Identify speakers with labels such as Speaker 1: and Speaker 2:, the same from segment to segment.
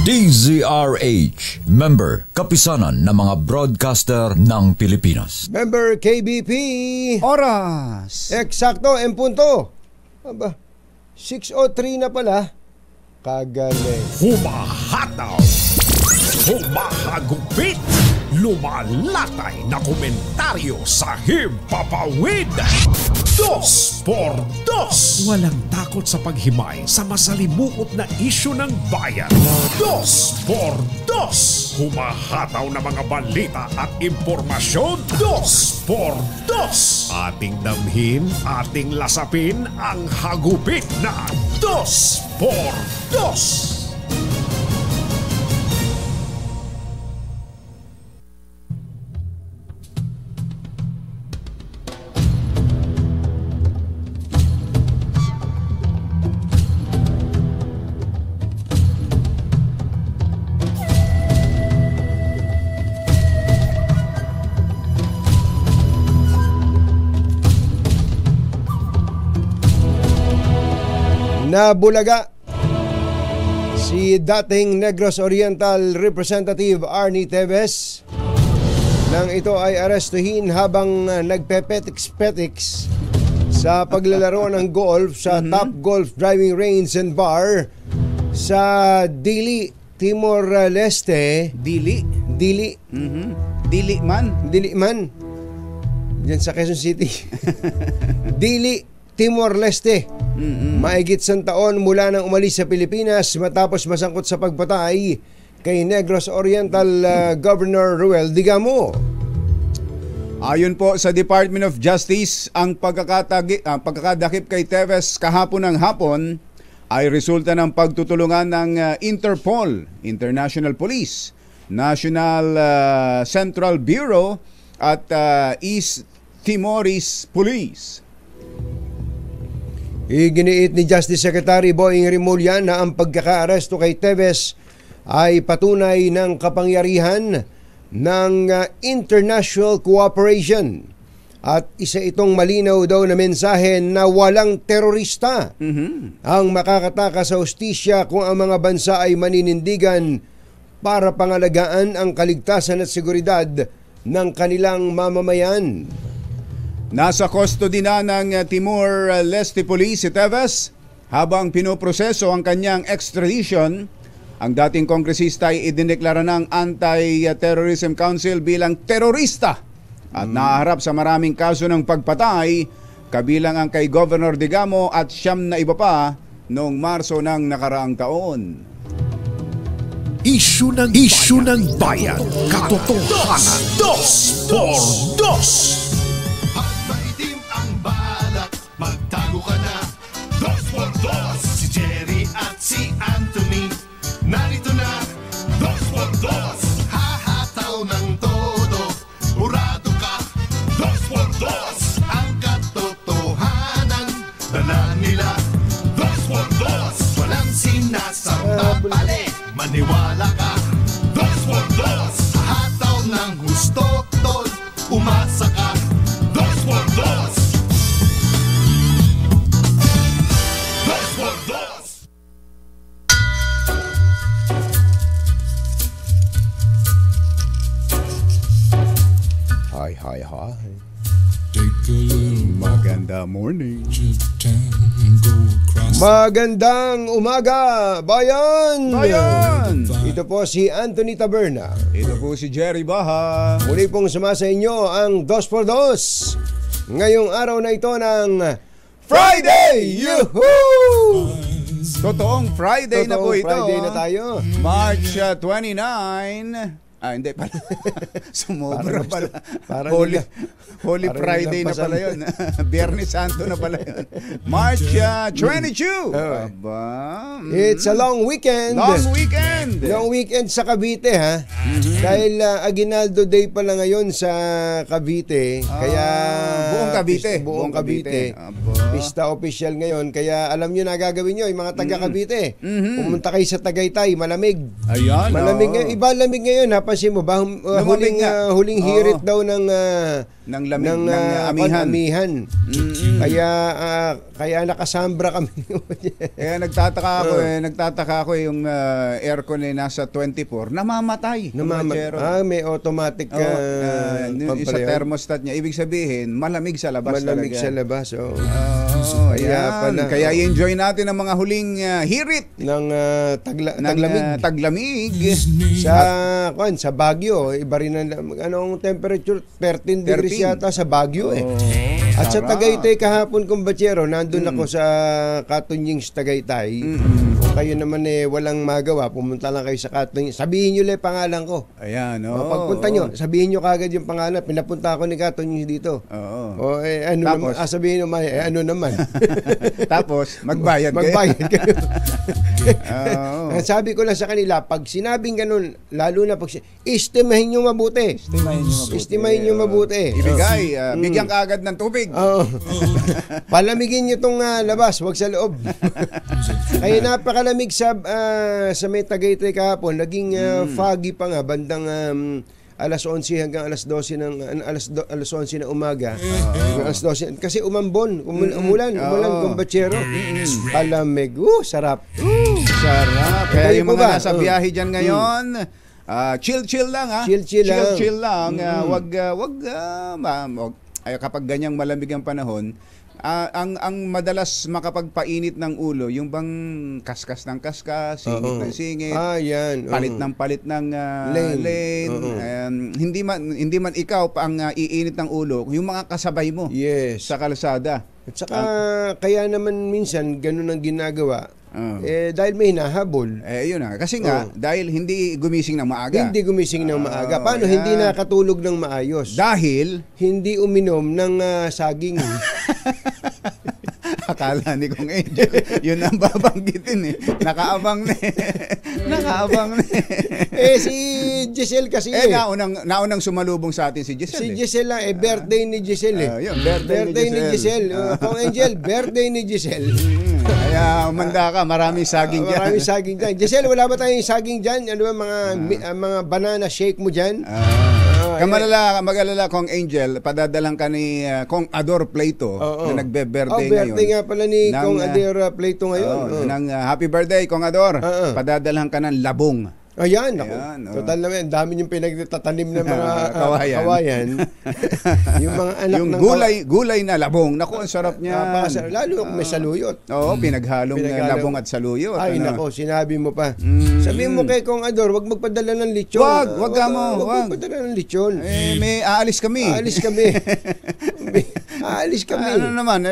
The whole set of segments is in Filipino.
Speaker 1: DZRH, member, kapisanan ng mga broadcaster ng Pilipinas.
Speaker 2: Member KBP.
Speaker 3: Oras.
Speaker 2: Eksakto, en punto. Aba, 6:03 na pala. Kagaling.
Speaker 4: Humahataw, humahagupit, lumalatay na komentaryo sa himpapawid. 2 por 2. Walang takot sa paghimay sa masalimuot na isyu ng bayan. 2 por 2. Humahataw na mga balita at impormasyon. 2 por 2. Ating damhin, ating lasapin ang hagupit na 2 por 2.
Speaker 2: Nabulaga si dating Negros Oriental Representative Arnie Teves nang ito ay arestuhin habang nagpepetiks-petiks sa paglalaro ng golf sa Top Golf Driving Range and Bar sa Dili, Timor-Leste.
Speaker 3: Dili man
Speaker 2: Diyan sa Quezon City. Dili, Timor-Leste. Maigit 100 taon mula nang umalis sa Pilipinas matapos masangkot sa pagpatay kay Negros Oriental Governor Ruel Digamo.
Speaker 3: Ayon po sa Department of Justice, ang pagkakadakip kay Teves kahapon ng hapon ay resulta ng pagtutulungan ng Interpol, International Police, National Central Bureau at East Timorese Police.
Speaker 2: Iginiit ni Justice Secretary Boying Rimulya na ang pagkakaaresto kay Teves ay patunay ng kapangyarihan ng international cooperation at isa itong malinaw daw na mensahe na walang terorista ang makakataka sa hustisya kung ang mga bansa ay maninindigan para pangalagaan ang kaligtasan at seguridad ng kanilang mamamayan.
Speaker 3: Nasa custody na ng Timor-Leste Police si Teves habang pinoproseso ang kanyang extradition. Ang dating kongresista ay idineklara ng Anti-Terrorism Council bilang terorista at naharap sa maraming kaso ng pagpatay, kabilang ang kay Governor Digamo at 9 na iba pa noong Marso ng nakaraang taon.
Speaker 4: Isyu ng bayan, katotohanan. 2 por 2.
Speaker 5: Magtago ka na, 2 por 2. Si Jerry at si Anthony narito na, 2 por 2. Hahataw ng todo, urado ka, 2 por 2. Ang katotohanan, dala nila, 2 por 2. Walang sinasamba pali, maniwala ka, 2 por 2. Hahataw ng gusto, tol, umasa ka, 2 por 2.
Speaker 2: Hi.
Speaker 3: Maganda morning.
Speaker 2: Magandang umaga, bayan! Ito po si Anthony Taberna.
Speaker 3: Ito po si Jerry Baha.
Speaker 2: Muli pong sumasa inyo ang 2 por 2 ngayong araw na ito ng Friday! Yuhuu!
Speaker 3: Totoong Friday na po ito.
Speaker 2: Friday na tayo.
Speaker 3: March 29. Hindi pala. Sumobra pala. Holy Friday na pala yun. Biyernes Santo na pala yun. March 22. Aba.
Speaker 2: It's a long weekend.
Speaker 3: Long weekend
Speaker 2: sa Cavite, ha? Dahil Aguinaldo Day pala ngayon sa Cavite. Kaya buong Cavite. Pista official ngayon. Kaya alam nyo na gagawin nyo, yung mga taga Cavite. Pumunta kayo sa Tagaytay, malamig.
Speaker 3: Ayan.
Speaker 2: Malamig. Iba lamig ngayon, ha? Napansin mo ba? Huling hirit daw ng
Speaker 3: ng lamig ng amihan.
Speaker 2: Kaya nakasambra kami.
Speaker 3: Kaya nagtataka ako yung aircon ay nasa 24, namamatay.
Speaker 2: May automatic
Speaker 3: sa thermostat niya. Ibig sabihin, malamig sa labas
Speaker 2: malamig
Speaker 3: talaga.
Speaker 2: sa labas.
Speaker 3: Kaya i-enjoy natin ang mga huling hirit
Speaker 2: ng taglamig. Sa Baguio, iba rin anong temperature, 13 degrees yata sa Baguio At sa Tagaytay kahapon, kumbatsero, nandun ako sa Katunying Tagaytay. Kung kayo naman walang magawa, pumunta lang kayo sa Katunying. Sabihin nyo lang pangalan ko.
Speaker 3: Ayan,
Speaker 2: pagpunta nyo, sabihin nyo kagad yung pangalan. Pinapunta ako ni Katunying dito.
Speaker 3: Tapos,
Speaker 2: sabihin nyo, ano naman.
Speaker 3: Tapos, magbayad
Speaker 2: kayo. Sabi ko lang sa kanila, pag sinabing ganun, lalo na pag estimahin nyo mabuti. Estimahin nyo mabuti.
Speaker 3: Ibigay, bigyan ka agad ng tubig.
Speaker 2: Palamigin nyo itong labas, wag sa loob. Kaya napakalamig sa may Tagaytay kahapon. Naging foggy pa nga, bandang alas 11 hanggang alas 12 ng alas 11 ng umaga. Alas 12 kasi umulan kumbatsero. Palamig. Sarap. Sarap.
Speaker 3: Kaya yung mga nasa biyahe diyan ngayon, chill lang Chill lang. Wag kapag ganyang malamig ang panahon, ang madalas makapagpainit ng ulo, yung bang kaskas ng kaskas, singit ng singit, palit ng lane. Hindi man ikaw ang iinit ng ulo, yung mga kasabay mo sa kalsada.
Speaker 2: At saka kaya naman minsan ganun ang ginagawa. Dahil may hinahabol.
Speaker 3: Yun na. Kasi nga, dahil hindi gumising ng maaga.
Speaker 2: Paano hindi nakatulog ng maayos?
Speaker 3: Dahil
Speaker 2: hindi uminom ng saging.
Speaker 3: Akala ni Kong Angel, yun ang babanggitin Nakaabang na
Speaker 2: Si Giselle kasi
Speaker 3: naunang sumalubong sa atin si Giselle.
Speaker 2: Si Giselle lang, birthday ni Giselle birthday ni Giselle. Kong Angel, birthday ni Giselle.
Speaker 3: Kaya umanda ka, maraming saging dyan.
Speaker 2: Maraming saging dyan. Giselle, wala ba tayong saging dyan? Ano ba mga banana shake mo dyan?
Speaker 3: Mag-alala Kong Angel, padadalang ka ni Kong Ador Plato na nagbe-birthday ngayon.
Speaker 2: Birthday nga pala ni Kong Ador Plato ngayon.
Speaker 3: Happy birthday, Kong Ador. Padadalang ka ng labong.
Speaker 2: Ayan, total naman, dami yung pinagtatanim ng mga kawayan. Yung mga anak
Speaker 3: yung gulay na labong. Naku, ang sarap niya.
Speaker 2: Lalo kung may saluyot.
Speaker 3: Pinaghalong labong at saluyot.
Speaker 2: Ay, nako, sinabi mo pa. Sabihin mo kay Kong Ador, wag magpadala ng lechon.
Speaker 3: Wag
Speaker 2: magpadala ng lechon.
Speaker 3: May aalis kami.
Speaker 2: Aalis kami.
Speaker 3: Ano naman,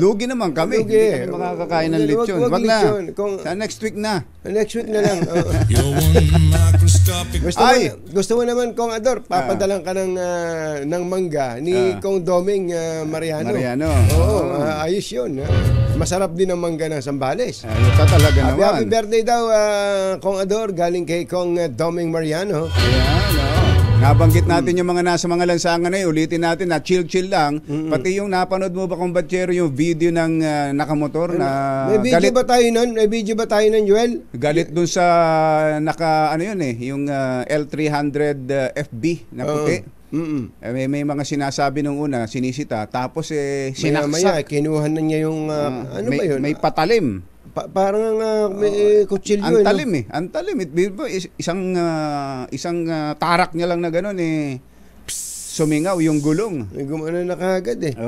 Speaker 3: lugi naman kami. Hindi kami makakakain ng lechon. Wag na. Sa next week na.
Speaker 2: Next week na lang. Gusto mo naman, Kong Ador, papadalang ka ng mangga ni Kong Doming Mariano. Ayos yun. Masarap din ang mangga ng Sambales.
Speaker 3: Ito talaga naman.
Speaker 2: Happy birthday daw, Kong Ador, galing kay Kong Doming Mariano.
Speaker 3: Nabanggit natin yung mga nasa mga lansangan na ulitin natin na chill lang. Pati yung napanood mo ba, kumbatsero, yung video ng nakamotor na
Speaker 2: may video ba tayo nun? Joel?
Speaker 3: Galit dun sa yung L300 FB na puti. May mga sinasabi nung una, sinisita, tapos sinaksak.
Speaker 2: Kinuha na niya yung ano ba yun?
Speaker 3: May patalim.
Speaker 2: Parang may kutsilyo.
Speaker 3: Ang talim. Isang tarak niya lang na gano'n sumingaw yung gulong.
Speaker 2: Gumano na kagad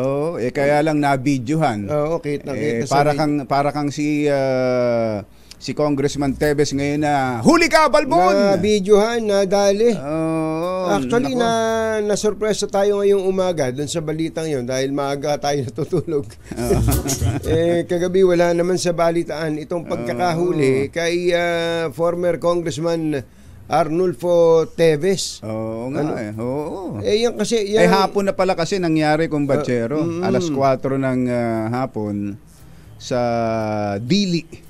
Speaker 3: kaya lang nabidyohan.
Speaker 2: Kita
Speaker 3: para kang si Congressman Teves ngayon na huli ka, Balbon!
Speaker 2: Nabidyohan, nadali. Actually, na-surpresa tayo ngayong umaga doon sa balitang yon dahil maaga tayo natutulog. Kagabi wala naman sa balitaan itong pagkakahuli kay former Congressman Arnulfo Teves. Yan kasi
Speaker 3: hapon na pala kasi nangyari, kumbatsero. Alas 4 ng hapon sa Dili.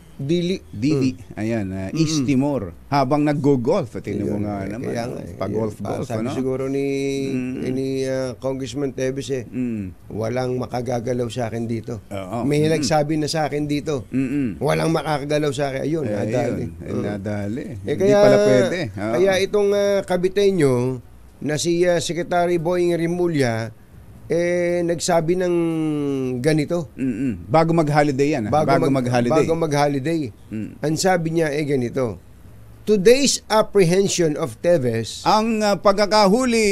Speaker 3: Ayan, East Timor. Habang nag-go-golf. Tingnan mo nga naman. Pag-golf.
Speaker 2: Sabi siguro ni Congressman Teves walang makagagalaw sa akin dito. May nagsabi na sa akin dito. Walang makakagalaw sa akin. Ayun, nadali.
Speaker 3: Nadali.
Speaker 2: Hindi pala pwede. Kaya itong Kabiteño, na si Secretary Boying Rimulya nagsabi ng ganito.
Speaker 3: Bago mag-holiday yan. Bago
Speaker 2: mag-holiday. Ang sabi niya ganito. Today's apprehension of Teves.
Speaker 3: Ang pagkakahuli,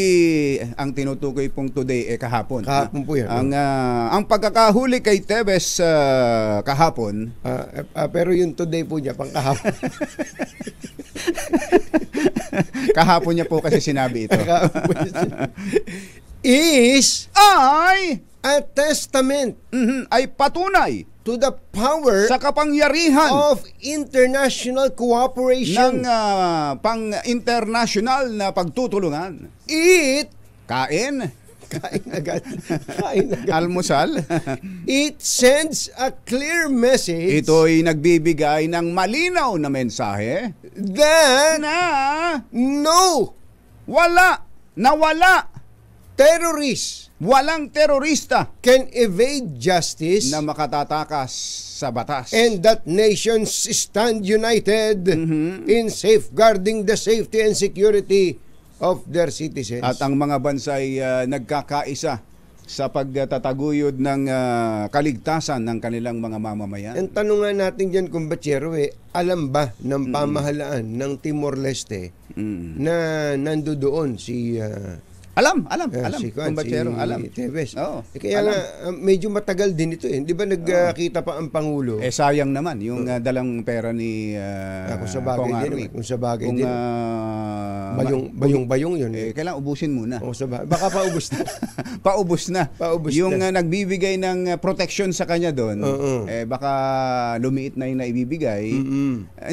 Speaker 3: ang tinutukoy pong today kahapon.
Speaker 2: Kahapon po yan.
Speaker 3: Ang pagkakahuli kay Teves kahapon.
Speaker 2: Pero yung today po niya, pang kahapon.
Speaker 3: Kahapon niya po kasi sinabi ito.
Speaker 2: Is
Speaker 3: ay
Speaker 2: a testament
Speaker 3: ay patunay
Speaker 2: to the power
Speaker 3: sa kapangyarihan
Speaker 2: of international cooperation
Speaker 3: ng pang-international na pagtutulungan. Kain
Speaker 2: agad.
Speaker 3: Almusal.
Speaker 2: It sends a clear message.
Speaker 3: Ito'y nagbibigay ng malinaw na mensahe
Speaker 2: that
Speaker 3: nawala
Speaker 2: terrorists
Speaker 3: walang terorista
Speaker 2: can evade justice
Speaker 3: na makatatakas sa batas.
Speaker 2: And that nations stand united in safeguarding the safety and security of their citizens.
Speaker 3: At ang mga bansay nagkakaisa sa pagtataguyod ng kaligtasan ng kanilang mga mamamayan.
Speaker 2: Ang tanong nga natin dyan, Kumbachero, alam ba ng pamahalaan ng Timor-Leste na nandoon si
Speaker 3: Alam,
Speaker 2: si
Speaker 3: Kumbachero, alam.
Speaker 2: Teves.
Speaker 3: alam.
Speaker 2: Kaya nga, medyo matagal din ito Di ba nagkita pa ang Pangulo?
Speaker 3: Sayang naman yung dalang pera ni
Speaker 2: kung sa bagay din. Kung sa bagay din. Bayong yun.
Speaker 3: Kailangan ubusin muna.
Speaker 2: Baka paubos na.
Speaker 3: Paubos na. Yung
Speaker 2: na.
Speaker 3: nagbibigay ng protection sa kanya doon, baka lumiit na yung naibibigay.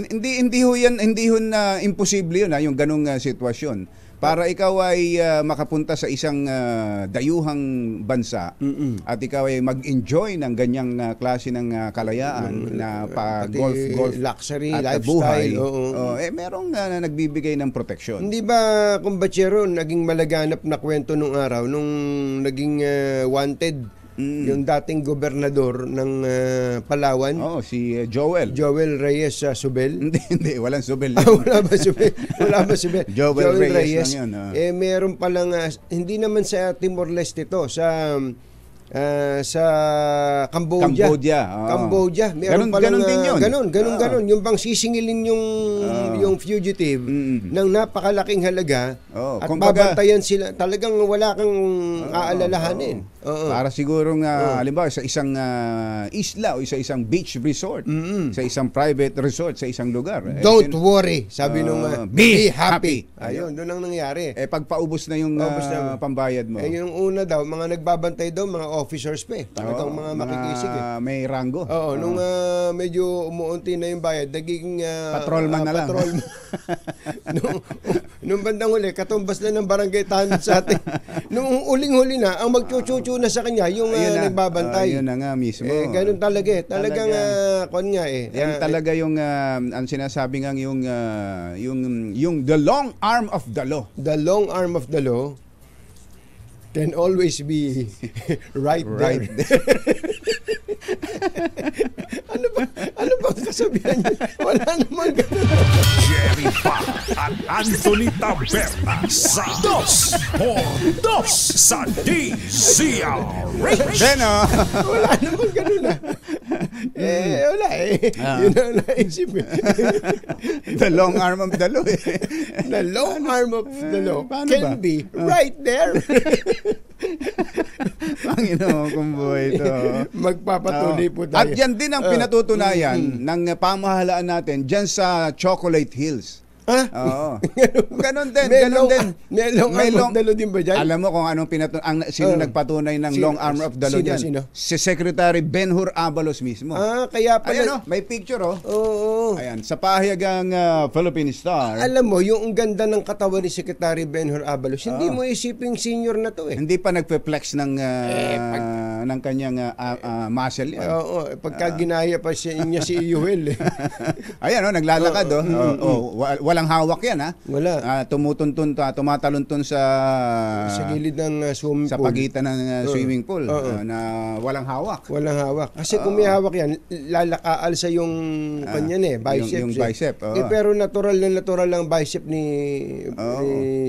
Speaker 3: Hindi ho na imposible yun, yung ganong sitwasyon. Para ikaw ay makapunta sa isang dayuhang bansa at ikaw ay mag-enjoy ng ganyang klase ng kalayaan na golf
Speaker 2: luxury,
Speaker 3: at
Speaker 2: lifestyle.
Speaker 3: buhay, merong nagbibigay ng proteksyon.
Speaker 2: Hindi ba, Kumbachero, naging malaganap na kwento nung araw nung naging wanted yung dating gobernador ng Palawan?
Speaker 3: Si Joel
Speaker 2: Reyes Subel.
Speaker 3: Hindi, walang Subel.
Speaker 2: Wala ba Subel?
Speaker 3: Joel Reyes lang yun.
Speaker 2: Meron palang hindi naman sa Timor-Leste to, sa Cambodia. Cambodia. Meron
Speaker 3: Ganun din yun.
Speaker 2: Ganun. Yung bang sisingilin yung fugitive ng napakalaking halaga at babantayan sila. Talagang wala kang aalalahanin.
Speaker 3: Para siguro halimbawa sa isang isla o sa isang beach resort, sa isang private resort, sa isang lugar.
Speaker 2: Don't worry, sabi nung
Speaker 3: be happy.
Speaker 2: Ayun, doon ang nangyari.
Speaker 3: Pagpaubos na yung pambayad mo.
Speaker 2: Yung una daw, mga nagbabantay daw, mga officers pa talagang mga makikisig
Speaker 3: may rango.
Speaker 2: Nung medyo umuunti na yung bayad, naging
Speaker 3: patrolman na lang.
Speaker 2: nung bandang huli, katumbas na ng barangay tanod sa atin. Nung uling-huli na, ang magchuchuchu na sa kanya, yung nagbabantay.
Speaker 3: Yun na nga mismo.
Speaker 2: Ganun talaga Talagang,
Speaker 3: yan talaga yung, ang sinasabi nga yung the long arm of the law.
Speaker 2: The long arm of the law can always be right there. Ano ba kasabihan niya? Wala naman ganun.
Speaker 4: Jerry Pa at Anthony Taberna sa 2x2 sa DZRH.
Speaker 2: Wala naman ganun wala Yun ang naisip.
Speaker 3: The long arm of the law.
Speaker 2: The long arm of the law can be right there.
Speaker 3: Panginoon kung buhay ito.
Speaker 2: Magpapatuloy po tayo.
Speaker 3: At yan din ang pinatutunayan ng pamahalaan natin dyan sa Chocolate Hills. Oo. Ganon din.
Speaker 2: May long arm of the law din ba dyan?
Speaker 3: Alam mo kung anong sino nagpatunay ng long arm of the law dyan?
Speaker 2: Sino?
Speaker 3: Si Secretary Benhur Abalos mismo.
Speaker 2: Kaya pala.
Speaker 3: Ayan may picture
Speaker 2: Oo.
Speaker 3: Ayan, sa pahayagang Philippine Star.
Speaker 2: Alam mo, yung ganda ng katawan ni Secretary Benhur Abalos, hindi mo isiping senior na to
Speaker 3: Hindi pa nagpe-flex ng kanyang muscle yan.
Speaker 2: Pagka ginaya pa niya si Yuel.
Speaker 3: Ayan naglalakad walang hawak yan, ha?
Speaker 2: Wala.
Speaker 3: Tumatalon sa
Speaker 2: gilid ng swimming
Speaker 3: sa
Speaker 2: pool.
Speaker 3: pagitan ng swimming pool na walang hawak.
Speaker 2: Walang hawak. Kasi kung may hawak yan, lalakaalsa yung kanya bicep.
Speaker 3: Yung bicep.
Speaker 2: Pero natural lang bicep ni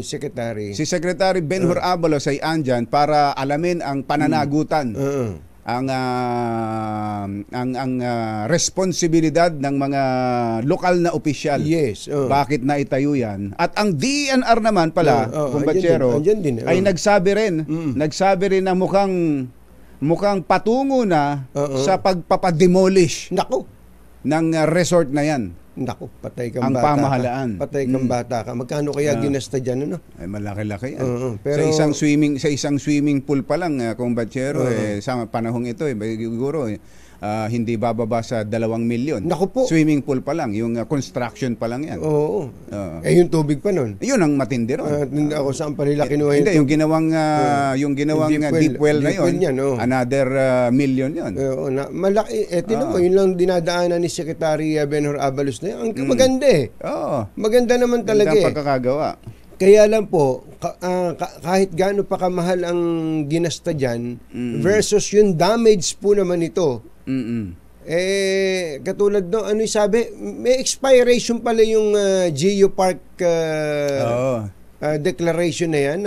Speaker 2: Secretary.
Speaker 3: Si Secretary Benhur Abalos ay andyan para alamin ang pananagutan. Ang responsibilidad ng mga lokal na opisyal.
Speaker 2: Yes.
Speaker 3: Bakit na itayo yan? At ang DNR naman pala, kumbatsero, ay nagsabi rin na mukhang patungo na sa pagpapademolish ng resort na yan.
Speaker 2: Naku, patay kang
Speaker 3: ang
Speaker 2: bata
Speaker 3: pamahalaan.
Speaker 2: Patay kang bata ka. Magkano kaya ginasta dyan, ano?
Speaker 3: Ay malaki-laki yan.
Speaker 2: Pero
Speaker 3: sa isang swimming pool pa lang, kumbatsero, sa panahong ito, siguro, hindi bababa sa 2 milyon.
Speaker 2: Naku po.
Speaker 3: Swimming pool pa lang, yung construction pa lang yan.
Speaker 2: Oo. Yung tubig pa nun.
Speaker 3: Yun ang matindi ron.
Speaker 2: Ako saan pa nila kinuha
Speaker 3: Hindi, yung ginawang deep well na yun, another million yun.
Speaker 2: Malaki. Tinan mo, yun lang dinadaanan ni Secretary Benhur Abalos na yun. Ang maganda Maganda naman talaga
Speaker 3: Magandang pagkakagawa.
Speaker 2: Kaya lang po, kahit gaano pa kamahal ang ginasta dyan, versus yung damage po naman ito, katulad no, ano yung sabi, may expiration pala yung Geopark declaration na yan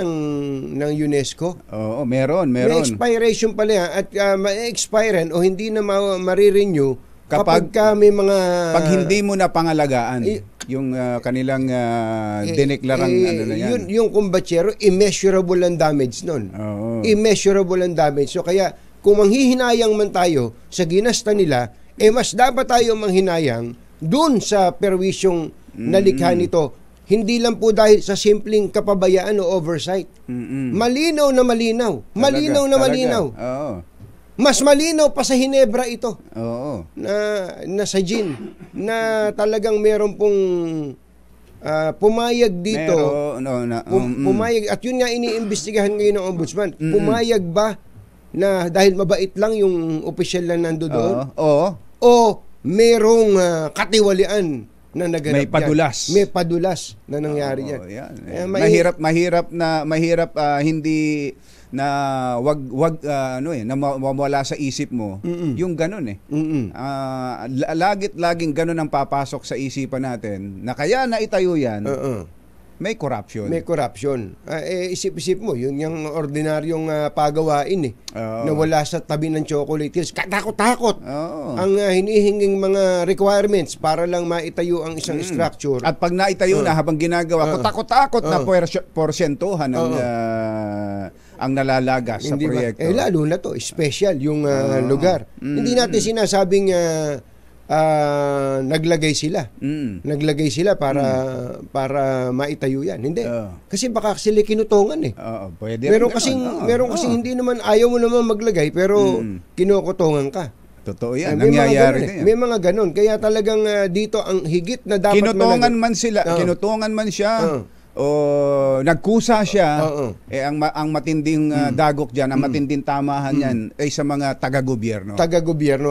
Speaker 2: ng UNESCO.
Speaker 3: Oo, meron.
Speaker 2: May expiration pala yan at ma-expiren o hindi na ma-renew kapag may mga...
Speaker 3: Pag hindi mo na pangalagaan yung kanilang dineklarang ano na yan.
Speaker 2: Yung kumbatsero, immeasurable ang damage nun. Immeasurable ang damage. So kaya, kung manghihinayang man tayo sa ginasta nila, mas dapat tayo manghinayang dun sa perwisyong nalikha nito. Hindi lang po dahil sa simpleng kapabayaan o oversight. Malinaw na malinaw. Malinaw na malinaw. Mas malinaw pa sa Hinebra ito. Na sa GIN. Na talagang meron pong pumayag dito. Pumayag. At yun nga iniimbestigahan ngayon ng Ombudsman. Pumayag ba na dahil mabait lang yung opisyal na nandoon? O merong katiwalian na naganap May padulas na nangyari yan.
Speaker 3: Mahirap hindi na wag na mawala sa isip mo yung ganun laging ganun ang papasok sa isipan natin na kaya na itayo yan. May corruption. Isip-isip mo, yun yung ordinaryong pagawain na wala sa tabi ng chocolate hills. Katakot-takot ang hinihinging mga requirements para lang maitayo ang isang structure. At pag naitayo na habang ginagawa, takot-takot na porsyentuhan ang nalalagas sa proyekto.
Speaker 2: Lalo na to, special yung lugar. Hindi natin sinasabing naglagay sila para maitayo yan. Hindi. Kasi baka sila kinutungan
Speaker 3: Pwede
Speaker 2: meron kasing hindi naman, ayaw mo naman maglagay pero kinukutungan ka.
Speaker 3: Totoo yan. Nangyayari.
Speaker 2: May mga ganun. Kaya talagang dito ang higit na dapat
Speaker 3: kinutungan man siya o nagkusa siya, ang matinding dagok dyan, ang matinding tamahan yan ay sa mga taga-gobyerno.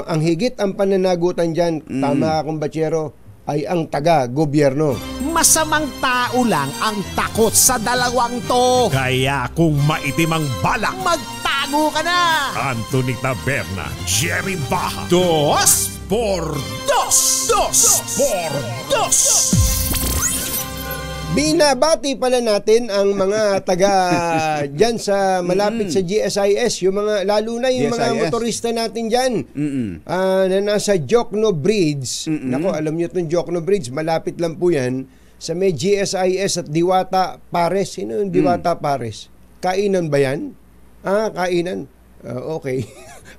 Speaker 2: Ang higit ang pananagutan dyan, tama kumbatsero, ay ang taga-gobyerno.
Speaker 4: Masamang tao lang ang takot sa dalawang to. Kaya kung maitim ang balak, magtago ka na. Anthony Taberna, Jerry Baja. 2 por 2. 2 por 2.
Speaker 2: Binabati pala natin ang mga taga dyan sa malapit sa GSIS, yung mga, lalo na yung mga motorista natin dyan na nasa Jokno Bridge. Nako, alam nyo itong Jokno Bridge, malapit lang po yan sa may GSIS at Diwata Pares. Sino yung Diwata Pares? Kainan ba yan? Kainan. Okay.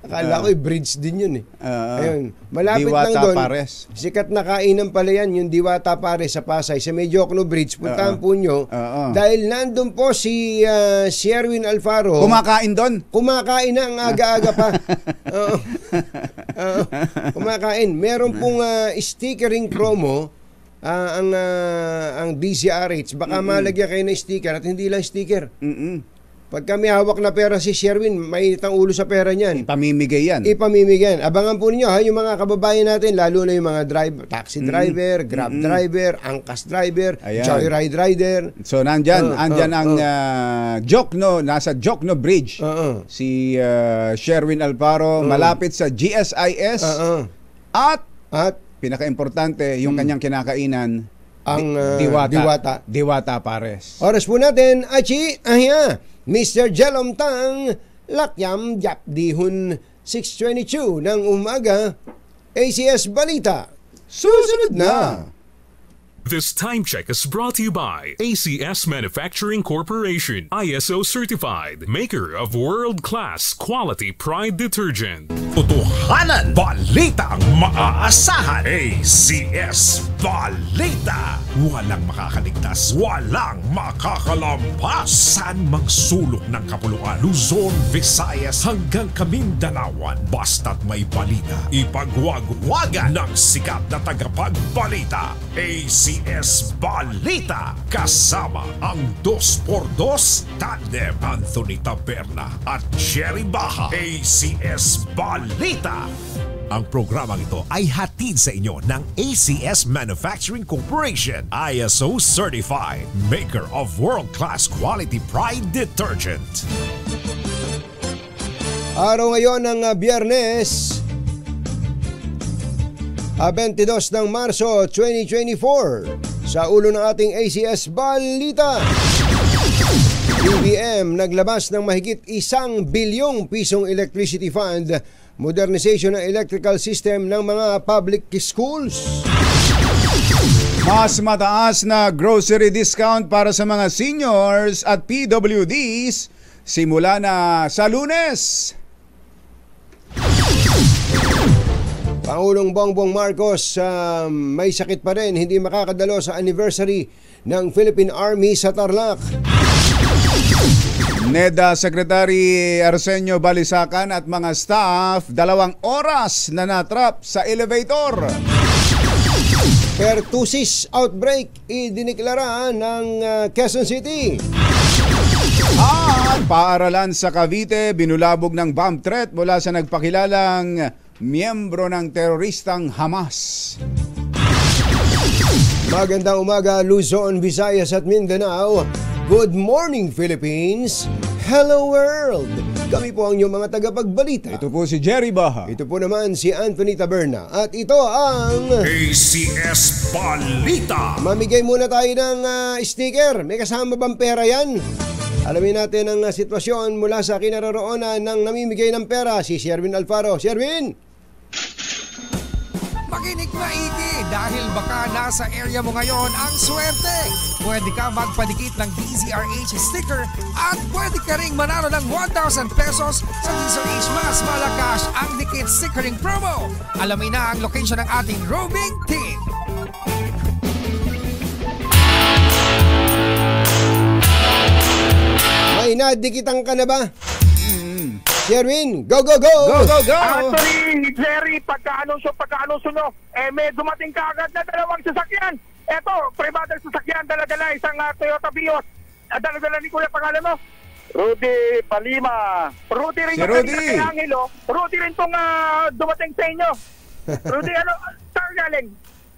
Speaker 2: Akala ko bridge din yun Ayun. Malapit
Speaker 3: Diwata
Speaker 2: lang doon.
Speaker 3: Pares.
Speaker 2: Sikat na kainan pala yan, yung Diwata Pares sa Pasay, sa Jokno Bridge. Puntahan po nyo. Dahil nandun po si Sherwin Alfaro.
Speaker 3: Kumakain doon?
Speaker 2: Kumakain na ang aga-aga pa. Kumakain. Meron pong stickering promo ang DZRH. Baka malagyan kayo ng sticker at hindi lang sticker. Pagka may hawak na pera si Sherwin, mainit ang ulo sa pera niyan.
Speaker 3: Ipamimigay yan.
Speaker 2: Ipamimigyan. Abangan po ninyo ha, yung mga kababayan natin, lalo na yung mga taxi driver, grab driver, angkas driver,
Speaker 3: Ayan.
Speaker 2: joyride rider.
Speaker 3: So andyan ang Jokno, nasa Jokno Bridge. Si Sherwin Alparo, malapit sa GSIS. At pinaka-importante, yung kanyang kinakainan,
Speaker 2: Ang
Speaker 3: Diwata Pares.
Speaker 2: Oras po natin, Achi, Mr. Jelom Tang, Lakyam Japdihun, 6:22 ng umaga, ACS Balita. Susunod na!
Speaker 6: This time check is brought to you by ACS Manufacturing Corporation, ISO certified, maker of world-class quality Pride detergent.
Speaker 4: Totohanan, balita ang maaasahan. ACS Balita. Walang makakaligtas, walang makakalampas. Saan magsulok ng kapuluan, Luzon, Visayas hanggang Kamindalawan. Basta't may balita, ipagwagwagan ng sikat na tagapagbalita. ACS Balita. Kasama ang 2x2 tandem Anthony Taberna at Jerry Baha. ACS Balita. Ang programang ito ay hatid sa inyo ng ACS Manufacturing Corporation, ISO certified, maker of world-class quality Pride detergent.
Speaker 2: Araw ngayon ng Biyernes, 22 ng Marso 2024. Sa ulo ng ating ACS Balita, BBM naglabas ng mahigit 1 bilyong pisong electricity fund, modernization ng electrical system ng mga public schools.
Speaker 3: Mas mataas na grocery discount para sa mga seniors at PWDs simula na sa Lunes.
Speaker 2: Pangulong Bongbong Marcos may sakit pa rin, hindi makakadalo sa anniversary ng Philippine Army sa Tarlac.
Speaker 3: NEDA Secretary Arsenio Balisacan at mga staff 2 oras na natrap sa elevator.
Speaker 2: Pertussis outbreak idiniklara ng Quezon City.
Speaker 3: At paaralan sa Cavite, binulabog ng bomb threat mula sa nagpakilalang miyembro ng teroristang Hamas.
Speaker 2: Magandang umaga, Luzon, Visayas at Mindanao. Good morning, Philippines. Hello, world. Kami po ang inyong mga tagapagbalita.
Speaker 3: Ito po si Jerry Baha.
Speaker 2: Ito po naman si Anthony Taberna. At ito ang
Speaker 4: ACS Balita.
Speaker 2: mamigay muna tayo ng sticker. May kasama bang pera yan? Alamin natin ang sitwasyon mula sa kinaroroonan ng namimigay ng pera, si Sherwin Alfaro. Sherwin!
Speaker 7: Makinig maigi dahil baka nasa area mo ngayon ang swerte. Pwede ka magpadikit ng DZRH sticker at pwede ka ring manalo ng 1,000 pesos sa DZRH Mas Malakas ang Dikit Stickering Promo. Alamin na ang location ng ating roving team.
Speaker 2: May nadikitan ka na ba? Sherwin, go, go, go!
Speaker 3: Go, go, go!
Speaker 8: Actually, Jerry, pagka-anunsyo nyo, may dumating ka agad na 2 sasakyan. Eto, private sasakyan, dala-dala, isang Toyota Vios. Dala-dala ni Kuya, pangalan mo? Rudy Palima. Rudy rin
Speaker 3: Si Rudy.
Speaker 8: Kay Angelo. Rudy rin tong dumating sa inyo. Rudy, saan galing?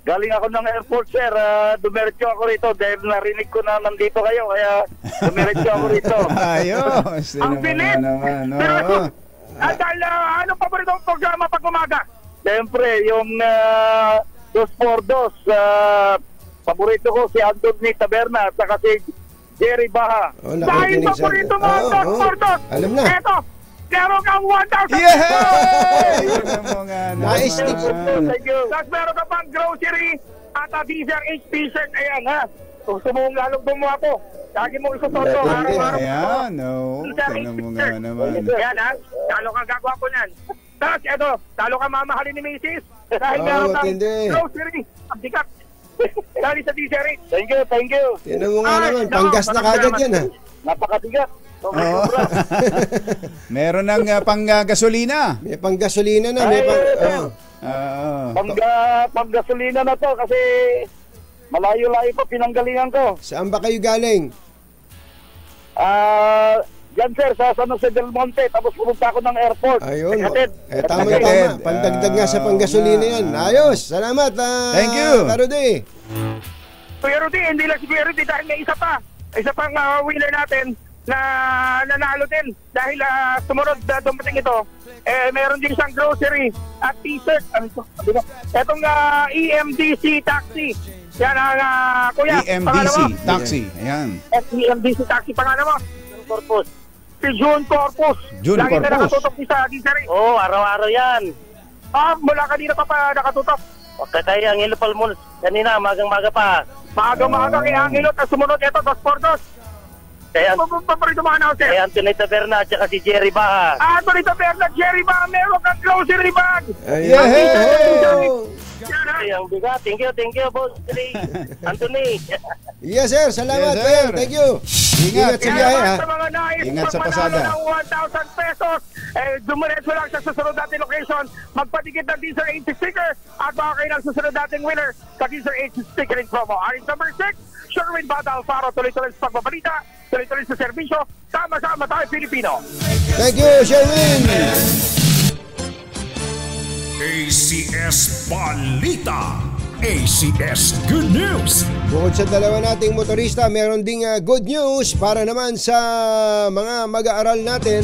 Speaker 8: Galing ako ng airport, sir. Dumiretso ako rito dahil narinig ko na nandito kayo. Kaya dumiretso ako rito.
Speaker 3: Ayos.
Speaker 8: Ang bilis!
Speaker 3: Naman.
Speaker 8: Dahil anong paboritong programa pag umaga? Siyempre, yung 2x2. Paborito ko si Anthony Taberna at saka si Jerry Baha.
Speaker 2: Oh,
Speaker 8: dahil
Speaker 2: nakikinig siya.
Speaker 8: paborito mo ang 2x2.
Speaker 2: Alam na.
Speaker 8: Eto, meron kang 1,000
Speaker 3: Yeah!
Speaker 8: pesos!
Speaker 2: Nice.
Speaker 8: Thank you. Tapos meron ka pang grocery at DZRH t-shirt. Ayan ha. Gusto mong lalong gumawa ko. Lagi mo isusoto araw-araw.
Speaker 3: Ayan, no. Tignan mo nga naman.
Speaker 8: Ayan ha. Talo kang gagawa ko yan. Tapos eto, talo ka mamahalin ni Mrs. Dahil meron kang
Speaker 2: tindi.
Speaker 8: grocery. Ang sikat. Dahil sa DZRH. Thank you, thank you.
Speaker 2: Tinan mo nga naman, panggas na kagad yan ha.
Speaker 8: Napakabigat.
Speaker 3: Oo. Meron ng pang-gasolina.
Speaker 2: May panggasolina na, may pang...
Speaker 8: Panggasolina na to kasi malayo-layo pa pinanggalingan ko.
Speaker 2: Saan ba kayo galing?
Speaker 8: Yan sir, sa San Jose del Monte, tapos pumunta ako ng airport.
Speaker 2: Ayun.
Speaker 8: Hatid.
Speaker 2: Tama. Pandagdag nga sa panggasolina yan. Ayos. Salamat.
Speaker 3: Thank you.
Speaker 2: Rudy.
Speaker 8: Kuya Rudy, hindi lang si Kuya Rudy dahil may isa pang winner natin na nanalo din dahil sumunod dumating ito. Meron din isang grocery at t-shirt. Ano ito? Etong EMDC taxi. Yan ang kuya.
Speaker 3: EMDC taxi. Ayan.
Speaker 8: EMDC taxi pangalan mo? Corpus. Si June Corpus. Lagi na nakatutok sa Gisari.
Speaker 9: Oo, araw-araw yan.
Speaker 8: Mula kanina pa nakatutok.
Speaker 9: Kaya ang Angelo Palmol, kanina, magang-maga pa.
Speaker 8: Magang-maga kay Angelo, at sumunod ito, 2-4-2. Paborito mga announcer.
Speaker 9: Kay Anthony Taberna at saka si Jerry Baha.
Speaker 8: Anthony Taberna, Jerry Baha, meron kang grocery bag.
Speaker 9: Ang bigat. Thank you, boss. Anthony.
Speaker 2: Yes, sir. Salamat,
Speaker 3: Yes, sir.
Speaker 2: Thank you. Ingat sa biyahe, ha?
Speaker 8: Sa mga nais,
Speaker 3: Ingat sa pasada.
Speaker 8: ng 1,000 pesos, dumiretso lang sa susunod natin location, magpatikit ng Diesel 80 sticker, at baka kayo ng susunod nating winner sa Diesel 80 stickering promo. Aring number 6, Sherwin Bada Alfaro, tuloy-tuloy sa pagbabalita, tuloy-tuloy sa serbisyo, sama-sama tayo Pilipino.
Speaker 2: Thank you, Sherwin.
Speaker 4: ACS Balita. ACS Good News.
Speaker 2: Bukod sa dalawa nating motorista, meron ding good news para naman sa mga mag-aaral natin.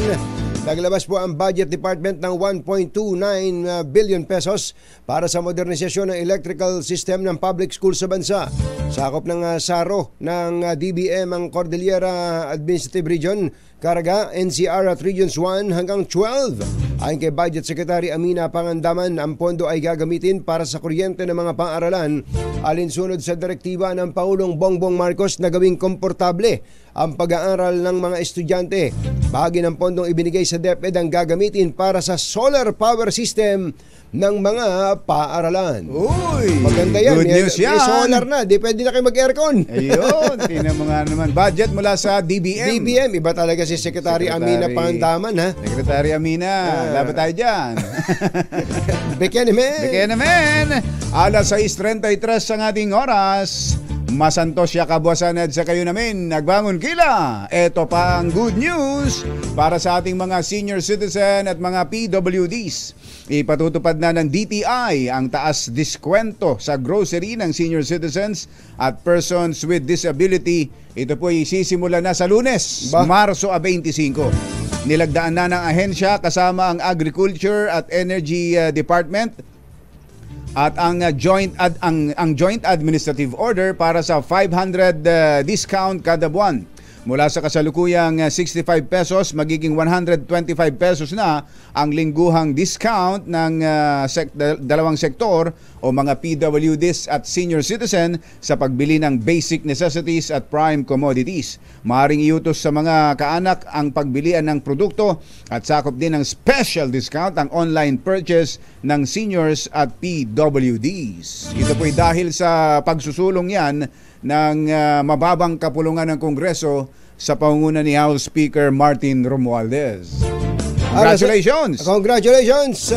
Speaker 2: Naglabas po ang Budget Department ng 1.29 billion pesos para sa modernisasyon ng electrical system ng public school sa bansa. Sakop ng SARO ng DBM ang Cordillera Administrative Region, Caraga, NCR at Regions 1 hanggang 12. Ayon kay Budget Secretary Amina Pangandaman, ang pondo ay gagamitin para sa kuryente ng mga paaralan alinsunod sa direktiba ng Pangulong Bongbong Marcos na gawing komportable ang pag-aaral ng mga estudyante. Bahagi ng pondong ibinigay sa DepEd ang gagamitin para sa solar power system ng mga paaralan.
Speaker 3: Uy!
Speaker 2: Maganda yan.
Speaker 3: Good news yan.
Speaker 2: May solar na. Di pwede na kayo mag-aircon.
Speaker 3: Ayun. Tingnan mo nga naman. Budget mula sa DBM.
Speaker 2: DBM. Iba talaga si Secretary Amina Pangandaman, ha?
Speaker 3: Secretary Amina. Laban tayo dyan.
Speaker 2: Bekyan
Speaker 3: naman. Alas 6:33 ang ating oras. Masantos siya kabuasanad sa kayo namin. Nagbangon kila. Ito pa ang good news para sa ating mga senior citizen at mga PWDs. Ipatutupad na ng DTI ang taas diskwento sa grocery ng senior citizens at persons with disability. Ito po isisimula na sa Lunes, Marso 25. Nilagdaan na ng ahensya kasama ang Agriculture at Energy Department at ang joint administrative order para sa 500 discount kada buwan. Mula sa kasalukuyang 65 pesos, magiging 125 pesos na ang lingguhang discount ng dalawang sektor o mga PWDs at senior citizen sa pagbili ng basic necessities at prime commodities. Maaring iutos sa mga kaanak ang pagbilian ng produkto at sakop din ng special discount ang online purchase ng seniors at PWDs. Ito po'y dahil sa pagsusulong yan ng mababang kapulungan ng Kongreso sa pangunguna ni House Speaker Martin Romualdez. Congratulations!
Speaker 2: Congratulations!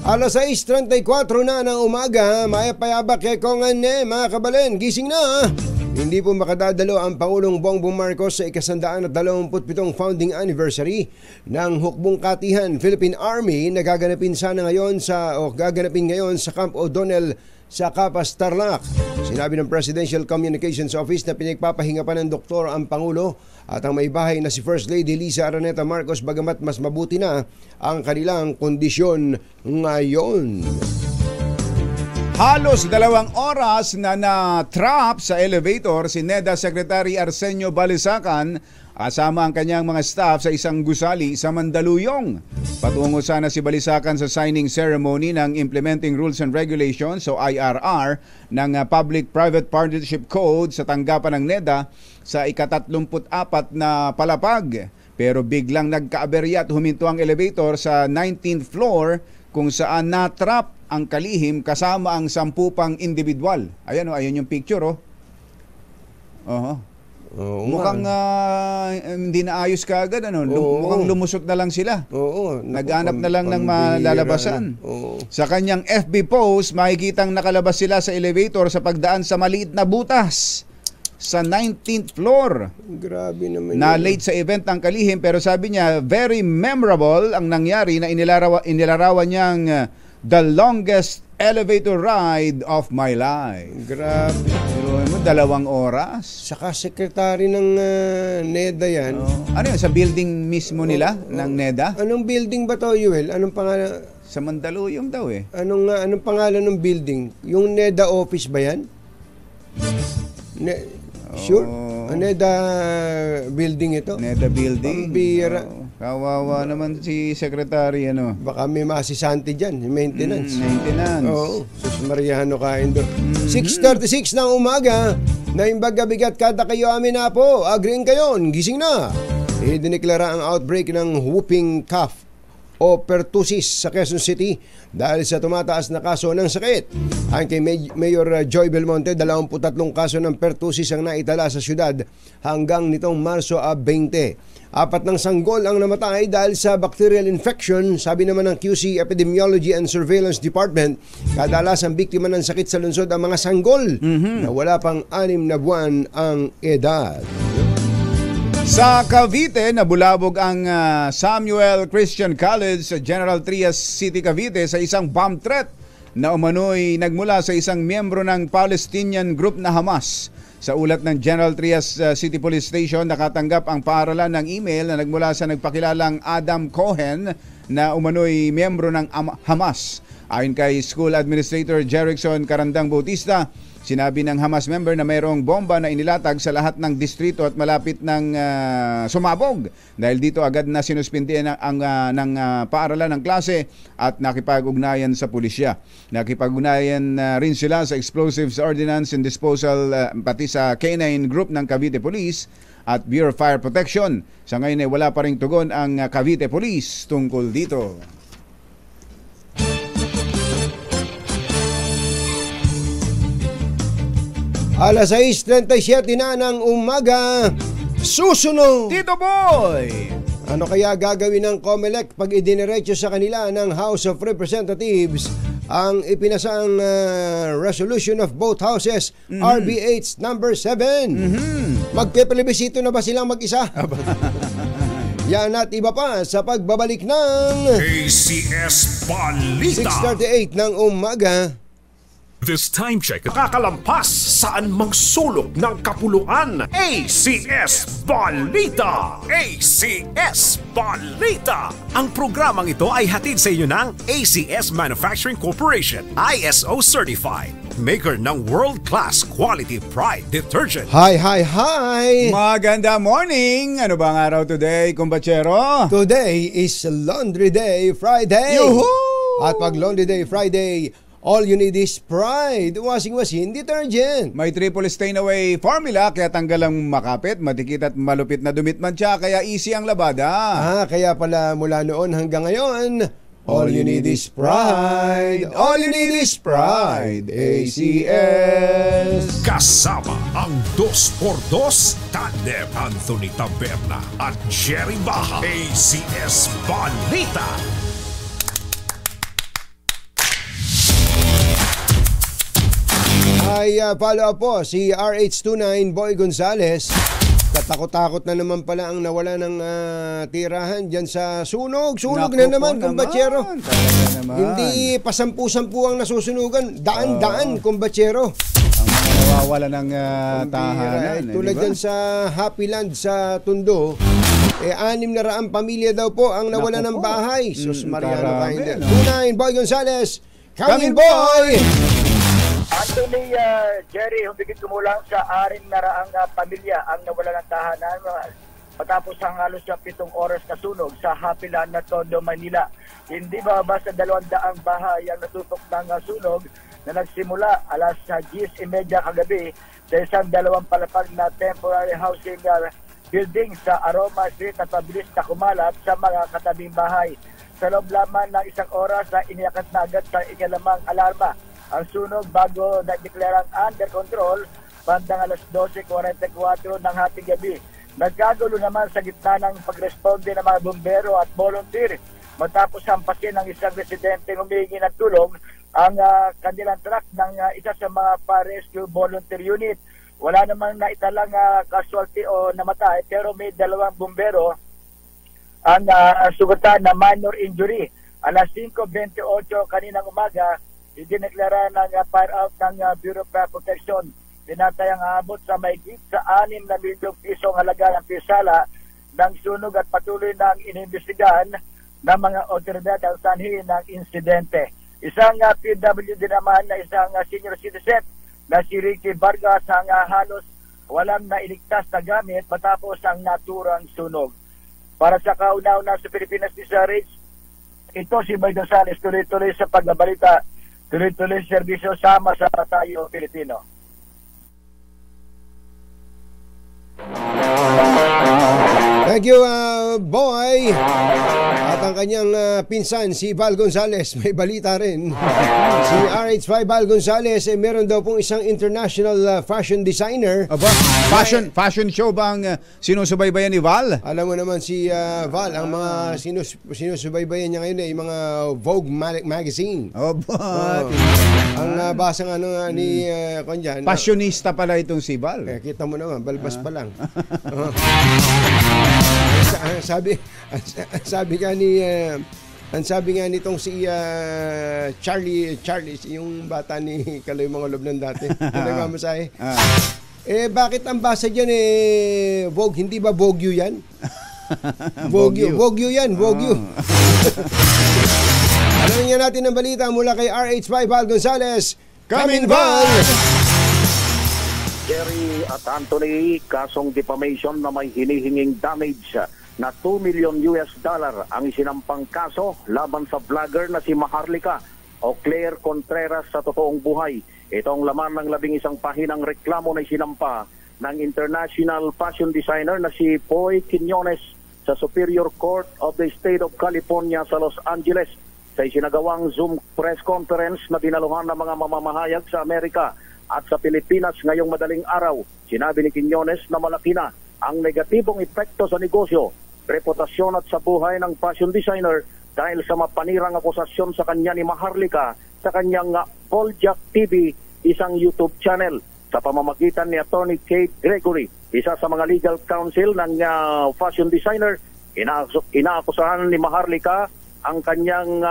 Speaker 2: Alas 6:34 na ng umaga, mayapayabak kay Kongan mga kabalen, gising na! Hindi po makadadalo ang Pangulong Bongbong Marcos sa 127 founding anniversary ng Hukbong Katihan Philippine Army na gaganapin ngayon sa Camp O'Donnell sa Capas, Tarlac. Sinabi ng Presidential Communications Office na pinagpapahinga pa ng doktor ang Pangulo at ang may bahay na si First Lady Liza Araneta Marcos bagamat mas mabuti na ang kanilang kondisyon ngayon.
Speaker 3: Halos 2 oras na na-trap sa elevator si NEDA Secretary Arsenio Balisacan kasama ang kanyang mga staff sa isang gusali sa Mandaluyong. Patungo sana si Balisacan sa signing ceremony ng Implementing Rules and Regulations o IRR ng Public-Private Partnership Code sa tanggapan ng NEDA sa ika-34 na palapag. Pero biglang nagkaaberya at huminto ang elevator sa 19th floor kung saan na-trap ang kalihim kasama ang 10 pang individual. Ayan yung picture mukhang hindi na ayos kaagad mukhang lumusot na lang sila. Naghanap na lang ng malalabasan. Sa kanyang FB post, makikitang nakalabas sila sa elevator sa pagdaan sa maliit na butas sa 19th floor.
Speaker 2: Grabe naman.
Speaker 3: Na
Speaker 2: yun.
Speaker 3: late sa event ang kalihim, pero sabi niya very memorable ang nangyari na inilarawan niyang the longest elevator ride of my life.
Speaker 2: Grabe.
Speaker 3: Pero mo 2 oras.
Speaker 2: Saka sekretary ng NEDA yan.
Speaker 3: Ano yun, sa building mismo nila ng NEDA?
Speaker 2: Anong building ba to, Yuel? Anong pangalan?
Speaker 3: Sa Mandaluyong daw eh.
Speaker 2: Anong pangalan ng building? Yung NEDA office ba yan? Sure? NEDA building ito?
Speaker 3: NEDA building.
Speaker 2: Pambira.
Speaker 3: Kawawa naman si secretary ano.
Speaker 2: Baka may masisante dyan, maintenance.
Speaker 3: Maintenance.
Speaker 2: Oo, sus Mariano kain doon. 6:36 ng umaga, na imbaga bigat kada kayo amin na po. Agreeing kayo, gising na. Idineklara ang outbreak ng whooping cough o pertussis sa Quezon City dahil sa tumataas na kaso ng sakit. Ayon kay Mayor Joy Belmonte, 23 kaso ng pertussis ang naitala sa syudad hanggang nitong Marso 20. 4 ng sanggol ang namatay dahil sa bacterial infection. Sabi naman ng QC Epidemiology and Surveillance Department, kadalasang biktima ng sakit sa lungsod ang mga sanggol na wala pang 6 na buwan ang edad.
Speaker 3: Sa Cavite, nabulabog ang Samuel Christian College sa General Trias City, Cavite sa isang bomb threat na umano'y nagmula sa isang miyembro ng Palestinian group na Hamas. Sa ulat ng General Trias City Police Station, nakatanggap ang paaralan ng email na nagmula sa nagpakilalang Adam Cohen na umano'y miyembro ng Hamas. Ayon kay School Administrator Jerickson Carandang Bautista, sinabi ng Hamas member na mayroong bomba na inilatag sa lahat ng distrito at malapit ng sumabog. Dahil dito agad na sinuspindihan ng paaralan ng klase at nakipag-ugnayan sa pulisya. Nakipag-ugnayan rin sila sa Explosives Ordnance and Disposal pati sa K9 Group ng Cavite Police at Bureau of Fire Protection. Sa ngayon ay wala pa ring tugon ang Cavite Police tungkol dito.
Speaker 2: Alas 6:37 na ng umaga, susunod!
Speaker 3: Tito Boy!
Speaker 2: Ano kaya gagawin ng COMELEC pag idiniretso sa kanila ng House of Representatives ang ipinasang resolution of both houses, RB8 number 7? Magpe-plebisito na ba silang mag-isa? Yan at iba pa sa pagbabalik ng
Speaker 4: ACS Balita.
Speaker 2: 6:38 ng umaga.
Speaker 6: This time check.
Speaker 4: Kakalampas saan mang sulok ng kapuluan. ACS Balita! ACS Balita! Ang programang ito ay hatid sa inyo ng ACS Manufacturing Corporation, ISO Certified, maker ng world-class quality Pride detergent.
Speaker 2: Hi!
Speaker 3: Maganda morning! Ano ba ang araw today, kumbachero?
Speaker 2: Today is Laundry Day Friday.
Speaker 3: Yuhu!
Speaker 2: At pag Laundry Day Friday, all you need is Pride washing machine detergent.
Speaker 3: May triple stain away formula kaya tanggal ang makapit, matikit at malupit na dumit man siya, kaya easy ang labada.
Speaker 2: Kaya pala mula noon hanggang ngayon, all you need is Pride. All you need is Pride. ACS.
Speaker 4: Kasama ang 2x2 tandem Anthony Taberna at Jerry Baha. ACS Balita.
Speaker 2: Ay follow up po si RH29 Boy Gonzales. Katakot-takot na naman pala ang nawala ng tirahan dyan sa sunog. Sunog na naman, kumbachero. Hindi pasampu-sampu ang nasusunugan. Daan-daan, kumbachero.
Speaker 3: Ang mga nawawala ng tahanan.
Speaker 2: Tulad dyan sa Happy Land sa Tondo, 600 pamilya daw po ang nawala ng bahay. Sus Mariano Kinder. 29 Boy Gonzales, Coming Boy!
Speaker 8: Actually, Jerry, humigit kumulang sa 600 pamilya ang nawala ng tahanan matapos ang halos 7 oras na sunog sa Happy Land na Tondo, Manila. Hindi ba basta 200 bahay ang natutok ng sunog na nagsimula alas 10:30 kagabi sa isang 2 palapag na temporary housing building sa Aroma Street at mabilis na kumalat sa mga katabing bahay. Sa loob lamang ng 1 oras iniakat na agad sa ikalamang alarma ang sunog bago na-deklarang under control bandang alas 12:44 ng hating gabi. Nagkagulo naman sa gitna ng pagresponde ng mga bumbero at volunteer matapos hampasin ng isang residente humingi ng tulong ang kanilang truck ng isa sa mga pa-rescue volunteer unit.
Speaker 10: wala namang naitalang casualty o namatay, pero may 2 bumbero ang sugatan na minor injury. Alas 5:28 kaninang umaga, idineklara ng fire out ng Bureau of Fire Protection. Tinatayang aabot sa mahigit sa 6 na milyong pisong halaga ng pisala ng sunog at patuloy nang inimbestigahan ng mga otoridad ang sanhi ng insidente. Isang PWD naman na isang senior citizen na si Ricky Vargas ang halos walang nailigtas na gamit matapos ang naturang sunog. Para sa kauna-una sa Pilipinas DZRH, ito si Boy Gonzales, tuloy-tuloy sa pagbabalita, tuloy-tuloy serbisyo, sama sa tayo Pilipino.
Speaker 2: Thank you, Boy. At ang kanyang pinsan, si Val Gonzales, may balita rin. Si RH5 Val Gonzales, meron daw pong isang international fashion designer.
Speaker 3: Aba, fashion show bang sinusubaybayan ni Val?
Speaker 2: Alam mo naman si Val, ang mga sinusubaybayan niya ngayon ay mga Vogue magazine.
Speaker 3: Aba.
Speaker 2: Ang basa nga ni Konjan.
Speaker 3: Fashionista pala itong si Val.
Speaker 2: Kita mo naman, balbas pa lang. Ang sabi nga nitong si Charlie, yung bata ni Kaloy Mangolob ng dati, nagmamasahe. Bakit ang basa dyan Vogue? Hindi ba Vogue yan? Vogue yan, Vogue. Alamin nga natin ang balita mula kay RH5 Val Gonzales. Come in, Val!
Speaker 11: Jerry at Anthony, kasong defamation na may hinihinging damage na $2 million ang isinampang kaso laban sa vlogger na si Maharlika o Claire Contreras sa totoong buhay. Itong laman ng 11 pahinang reklamo na isinampa ng international fashion designer na si Poy Quiñones sa Superior Court of the State of California sa Los Angeles sa isinagawang Zoom press conference na dinaluhan ng mga mamamahayag sa Amerika at sa Pilipinas ngayong madaling araw. Sinabi ni Quiñones na malaki na ang negatibong epekto sa negosyo, reputasyon at sa buhay ng fashion designer dahil sa mapanirang akusasyon sa kanya ni Maharlika sa kanyang Boljak TV, isang YouTube channel. Sa pamamagitan ni Attorney Kate Gregory, isa sa mga legal counsel ng fashion designer, inaakusahan ni Maharlika ang kanyang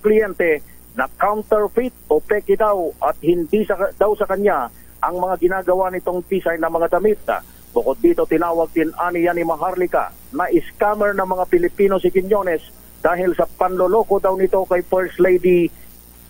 Speaker 11: kliyente na counterfeit o peke daw at hindi daw sa kanya ang mga ginagawa nitong design na mga damit. Bukod dito, tinawag din aniya ni Maharlika na scammer ng mga Pilipino si Quiñones dahil sa panloloko daw nito kay First Lady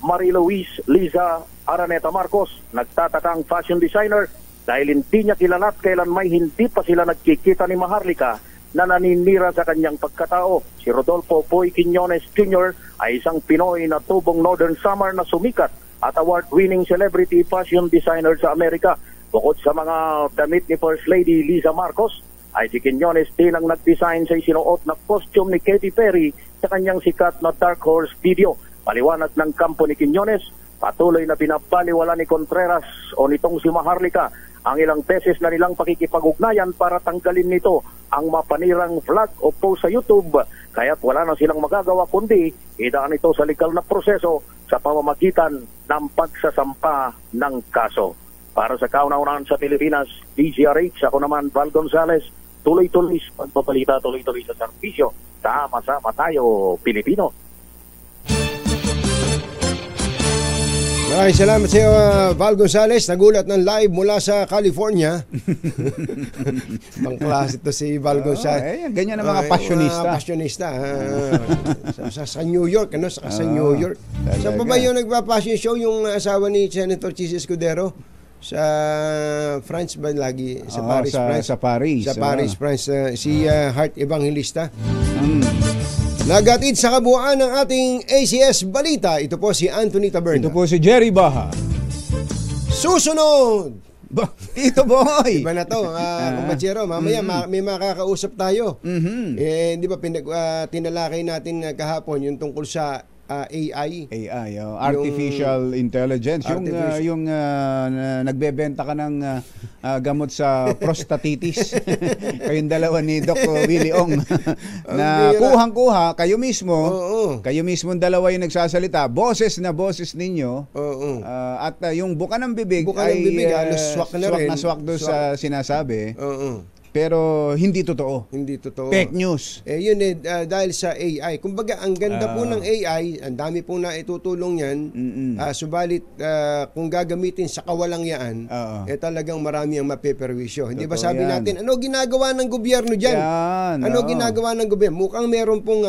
Speaker 11: Marie Louise Liza Araneta Marcos. Nagtatakang fashion designer dahil hindi niya kilala at kailan may hindi pa sila nagkikita ni Maharlika na naninira sa kanyang pagkatao. Si Rodolfo Poy Quiñones Jr. ay isang Pinoy na tubong Northern Summer na sumikat at award-winning celebrity fashion designer sa Amerika. Bukod sa mga damit ni First Lady Liza Marcos, ay si Quiñones din ang nag-design sa isinuot na costume ni Katy Perry sa kanyang sikat na Dark Horse video. Paliwanag ng kampo ni Quiñones, patuloy na pinapaliwala ni Contreras o nitong si Maharlika ang ilang beses na nilang pakikipag-ugnayan para tanggalin nito ang mapanirang vlog o post sa YouTube, kaya't wala na silang magagawa kundi idaan ito sa legal na proseso sa pamamagitan ng pagsasampa ng kaso. Para sa kauna-unahan sa Pilipinas, DZRH, ako naman Val Gonzales, tuloy-tuloy sa pagbabalita, tuloy-tuloy sa serbisyo, sama-sama tayo Pilipino.
Speaker 2: Maraming salamat sa iyo, Val Gonzales. Nagulat ng live mula sa California. Pangklase ito si Val Gonzales.
Speaker 3: Ganyan ang mga fashionista.
Speaker 2: Sa New York, sa New York. Sa pa ba yung nagpa-fashion show yung asawa ni Senator Chis Escudero? Sa France ba lagi? Sa Paris, France?
Speaker 3: Sa Paris,
Speaker 2: France. Si Heart Evangelista. Nagatid sa kabuuan ng ating ACS Balita. Ito po si Anthony Taberna.
Speaker 3: Ito po si Jerry Baha.
Speaker 2: Susunod!
Speaker 3: Ito boy!
Speaker 2: Iba na to, kumpatsero. Mamaya may makakausap tayo. Di ba tinalakay natin kahapon yung tungkol sa AI.
Speaker 3: Artificial intelligence. Yung nagbebenta ka ng gamot sa prostatitis. Kayong dalawa ni Doc Willie Ong na kuhang-kuha, kayo mismo dalawa yung nagsasalita, boses ninyo. At yung buka ng bibig
Speaker 2: swak
Speaker 3: na swak doon sa sinasabi. Pero hindi totoo. Fake news.
Speaker 2: Yun dahil sa AI. Kumbaga, ang ganda po ng AI, ang dami pong naitutulong yan. Subalit, kung gagamitin sa kawalangyaan, talagang marami ang mapeperwisyo. Hindi ba sabi natin, ano ginagawa ng gobyerno dyan? Ginagawa ng gobyerno? Mukhang meron pong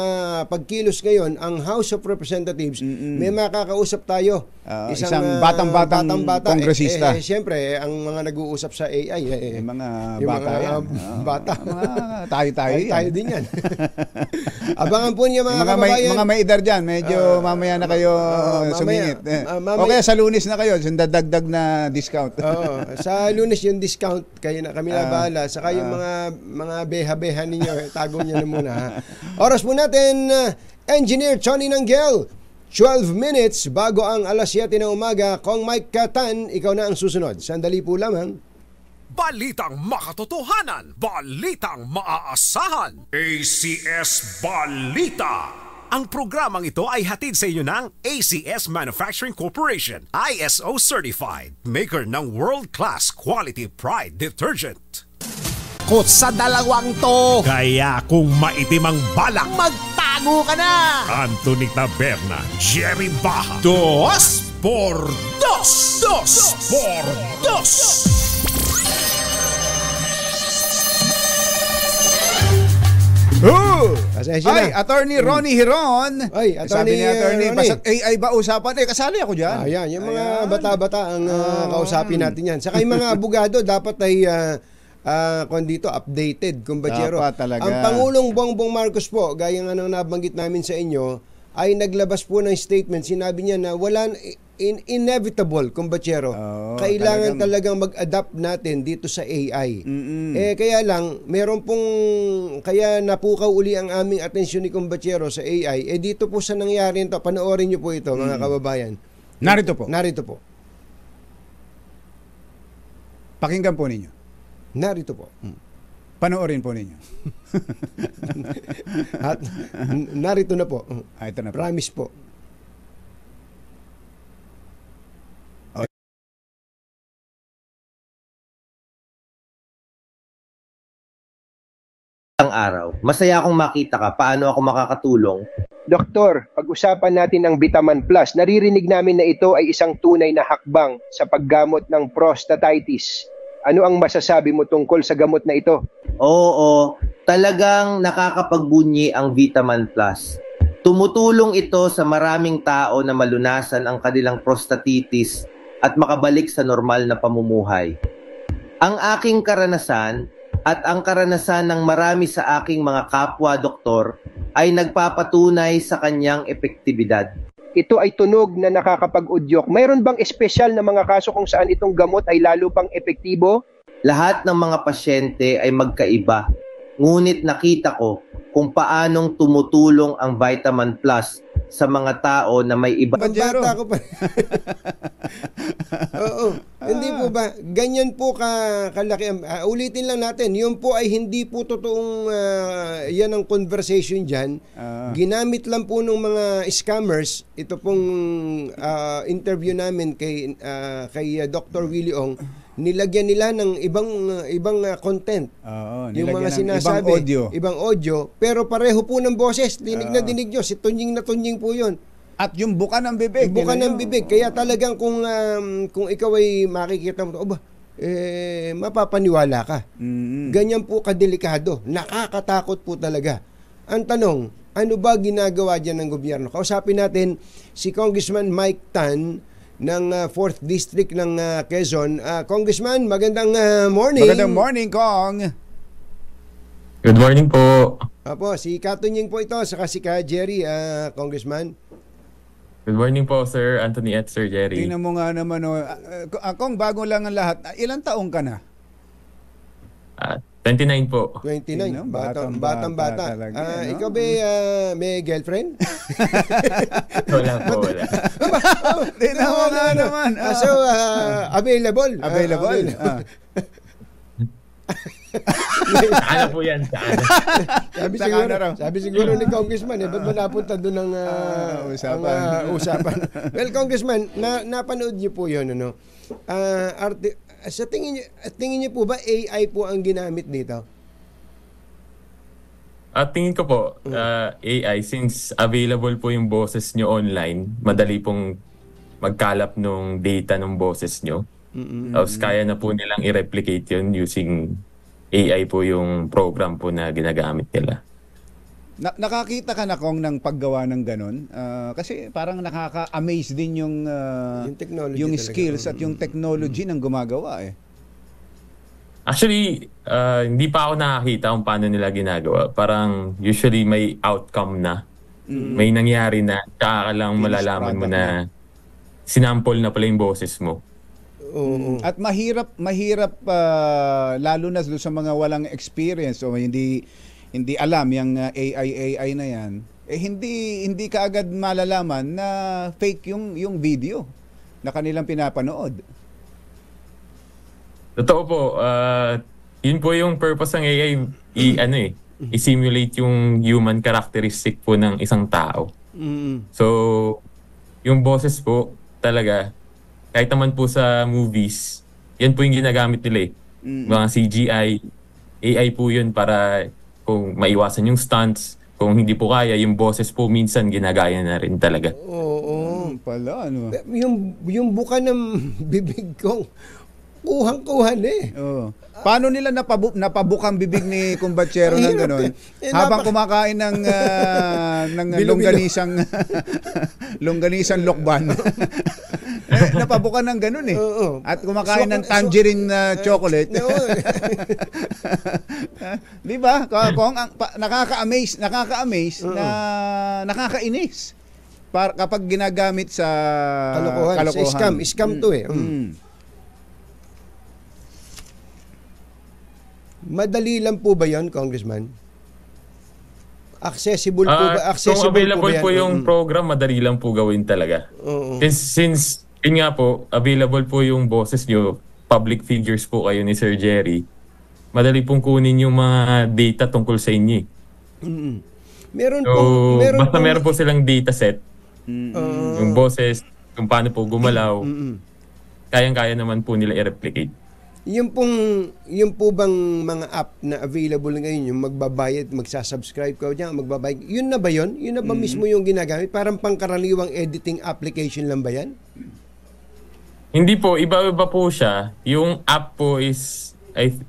Speaker 2: pagkilos ngayon, ang House of Representatives, may makakausap tayo.
Speaker 3: Isang batang-batang kongresista.
Speaker 2: Siyempre, ang mga nag-uusap sa AI,
Speaker 3: mga bata yan.
Speaker 2: Bata.
Speaker 3: Tayo
Speaker 2: din yan. Abangan po niya mga kababayan.
Speaker 3: Mga may edad dyan, medyo mamaya na kayo sumingit. O kaya sa Lunes na kayo, dadagdag na discount.
Speaker 2: Sa Lunes yung discount, kami na bahala. Saka yung mga beha-beha ninyo, tago niyo na muna. Oras po natin, Engineer Tony Nanggel. 12 minutes bago ang alas 7 ng umaga. Kong Mike Katan, ikaw na ang susunod. Sandali po lamang.
Speaker 4: Balitang makatotohanan, balitang maaasahan. ACS Balita. Ang programang ito ay hatid sa inyo ng ACS Manufacturing Corporation, ISO certified, maker ng world-class quality pride detergent. Kot sa dalawang to, kaya kung maitim ang balak, magtago ka na. Anthony Taberna, Jerry Baja, 2x2. 2x2.
Speaker 3: Attorney Ronnie Hiron.
Speaker 2: Sabi ni Attorney,
Speaker 3: basat AI ba usapan? Kasali ako dyan.
Speaker 2: Yung mga bata-bata ang kausapin natin yan. Saka yung mga abogado dapat ay dito updated, kumbachero. Ang Pangulong Bongbong Marcos po, gaya ng nabanggit namin sa inyo, ay naglabas po ng statement. Sinabi niya na inevitable, kumbachero. Kailangan talagang mag-adapt natin dito sa AI. Kaya lang, kaya napukaw uli ang aming atensyon ni kumbachero sa AI. Dito po sa nangyari ito, panoorin niyo po ito, mga kababayan.
Speaker 3: Narito po. Pakinggan po ninyo.
Speaker 2: Narito po.
Speaker 3: Panoorin po ninyo.
Speaker 2: At narito na po.
Speaker 3: Ito na po.
Speaker 2: Promise po.
Speaker 12: Araw. Masaya akong makita ka. Paano ako makakatulong?
Speaker 13: Doktor, pag-usapan natin ang Vitaman Plus. Naririnig namin na ito ay isang tunay na hakbang sa paggamot ng prostatitis. Ano ang masasabi mo tungkol sa gamot na ito?
Speaker 12: Oo, talagang nakakapagbunyi ang Vitaman Plus. Tumutulong ito sa maraming tao na malunasan ang kanilang prostatitis at makabalik sa normal na pamumuhay. Ang aking karanasan at ang karanasan ng marami sa aking mga kapwa-doktor ay nagpapatunay sa kanyang epektibidad.
Speaker 13: Ito ay tunog na nakakapag-udyok. Mayroon bang espesyal na mga kaso kung saan itong gamot ay lalo pang epektibo?
Speaker 12: Lahat ng mga pasyente ay magkaiba. Ngunit nakita ko kung paanong tumutulong ang Vitaman Plus sa mga tao na may iba.
Speaker 2: Bata ko pa. Oo. Hindi po ba? Ganyan po kalaki. Ulitin lang natin. Yun po ay hindi po totoong yan ang conversation dyan. Ginamit lang po ng mga scammers. Ito pong interview namin kay Dr. Willie Ong. Nilagyan nila ng ibang content. Yung mga sinasabi, ibang audio, pero pareho po ng boses. Dinig na dinig nyo. Si tunying na tunying po yun.
Speaker 3: At yung buka ng bibig.
Speaker 2: Buka ng bibig. Kaya talagang kung ikaw ay makikita mo, mapapaniwala ka. Ganyan po kadelikado. Nakakatakot po talaga. Ang tanong, ano ba ginagawa dyan ng gobyerno? Kausapin natin si Congressman Mike Tan ng 4th District ng Quezon. Congressman, magandang morning.
Speaker 3: Magandang morning, Kong.
Speaker 14: Good morning po.
Speaker 2: Apo, si Katunying po ito, saka si Jerry, Congressman.
Speaker 14: Good morning po, Sir Anthony at Sir Jerry.
Speaker 3: Tingnan mo nga naman, Kong, bago lang ang lahat. Ilang taong ka na?
Speaker 14: 29 po.
Speaker 2: 29. Batang
Speaker 3: Batang-bata
Speaker 2: bata.
Speaker 3: talaga, no?
Speaker 2: Ikaw ba may girlfriend?
Speaker 14: Wala po, wala.
Speaker 3: Tinawa nga naman.
Speaker 2: So, available.
Speaker 3: Available.
Speaker 14: Ano po yan? Saan?
Speaker 2: Sabi siguro ni Congressman, ba't ba napunta doon ang usapan? Well, Congressman, napanood niyo po yun, ano? Sa tingin niyo po ba AI po ang ginamit dito?
Speaker 14: At tingin ko po, AI, since available po yung boses nyo online, madali pong magkalap ng data ng boses nyo. Tapos kaya na po nilang i-replicate yun using AI po yung program po na ginagamit nila.
Speaker 3: Nakakita ka na kong ng paggawa ng ganun? Kasi parang nakaka-amaze din yung
Speaker 2: technology
Speaker 3: skills at yung technology ng gumagawa eh.
Speaker 14: Actually, hindi pa ako nakakita kung paano nila ginagawa. Parang usually may outcome na. May nangyari na. Tsaka ka lang malalaman mo na sinample na pala yung boses mo.
Speaker 3: At mahirap lalo na doon sa mga walang experience o hindi alam yung AI na yan, hindi kaagad malalaman na fake yung video na kanilang pinapanood.
Speaker 14: Totoo po, yun po yung purpose ng AI, i-simulate yung human characteristic po ng isang tao. So, yung boses po talaga, kahit naman po sa movies, yan po yung ginagamit nila eh. Mga CGI, AI po yun para kung maiwasan yung stunts, kung hindi po kaya, yung boses po minsan ginagaya na rin talaga.
Speaker 2: Oo.
Speaker 3: Pala, ano?
Speaker 2: Yung buka ng bibig kong kuhang-kuhan eh.
Speaker 3: Oo. Paano nila napabukang bibig ni Kumbatsero ng gano'n? Habang kumakain ng longganisang lokban. Napabukan ng gano'n eh. At kumakain ng tangerine chocolate. Di ba? Nakaka-amaze na nakakainis. Kapag ginagamit sa kalokohan.
Speaker 2: Scam to eh. Madali lang po ba 'yon, Congressman? Accessible po ba?
Speaker 14: Kung available po yung program, madali lang po gawin talaga. Since yun nga po, available po yung boses nyo, public figures po kayo ni Sir Jerry, madali pong kunin yung mga data tungkol sa inyo.
Speaker 2: Meron
Speaker 14: po silang data set, yung boses, kung paano po gumalaw, kayang-kaya naman po nila i-replicate.
Speaker 2: Yung po bang mga app na available ngayon, yung magbabayad, magsasubscribe ka diyan, magbabayad, yun na ba yun? Yun na ba mismo yung ginagamit? Parang pangkaraniwang editing application lang ba yan?
Speaker 14: Hindi po, iba-iba po siya. Yung app po is,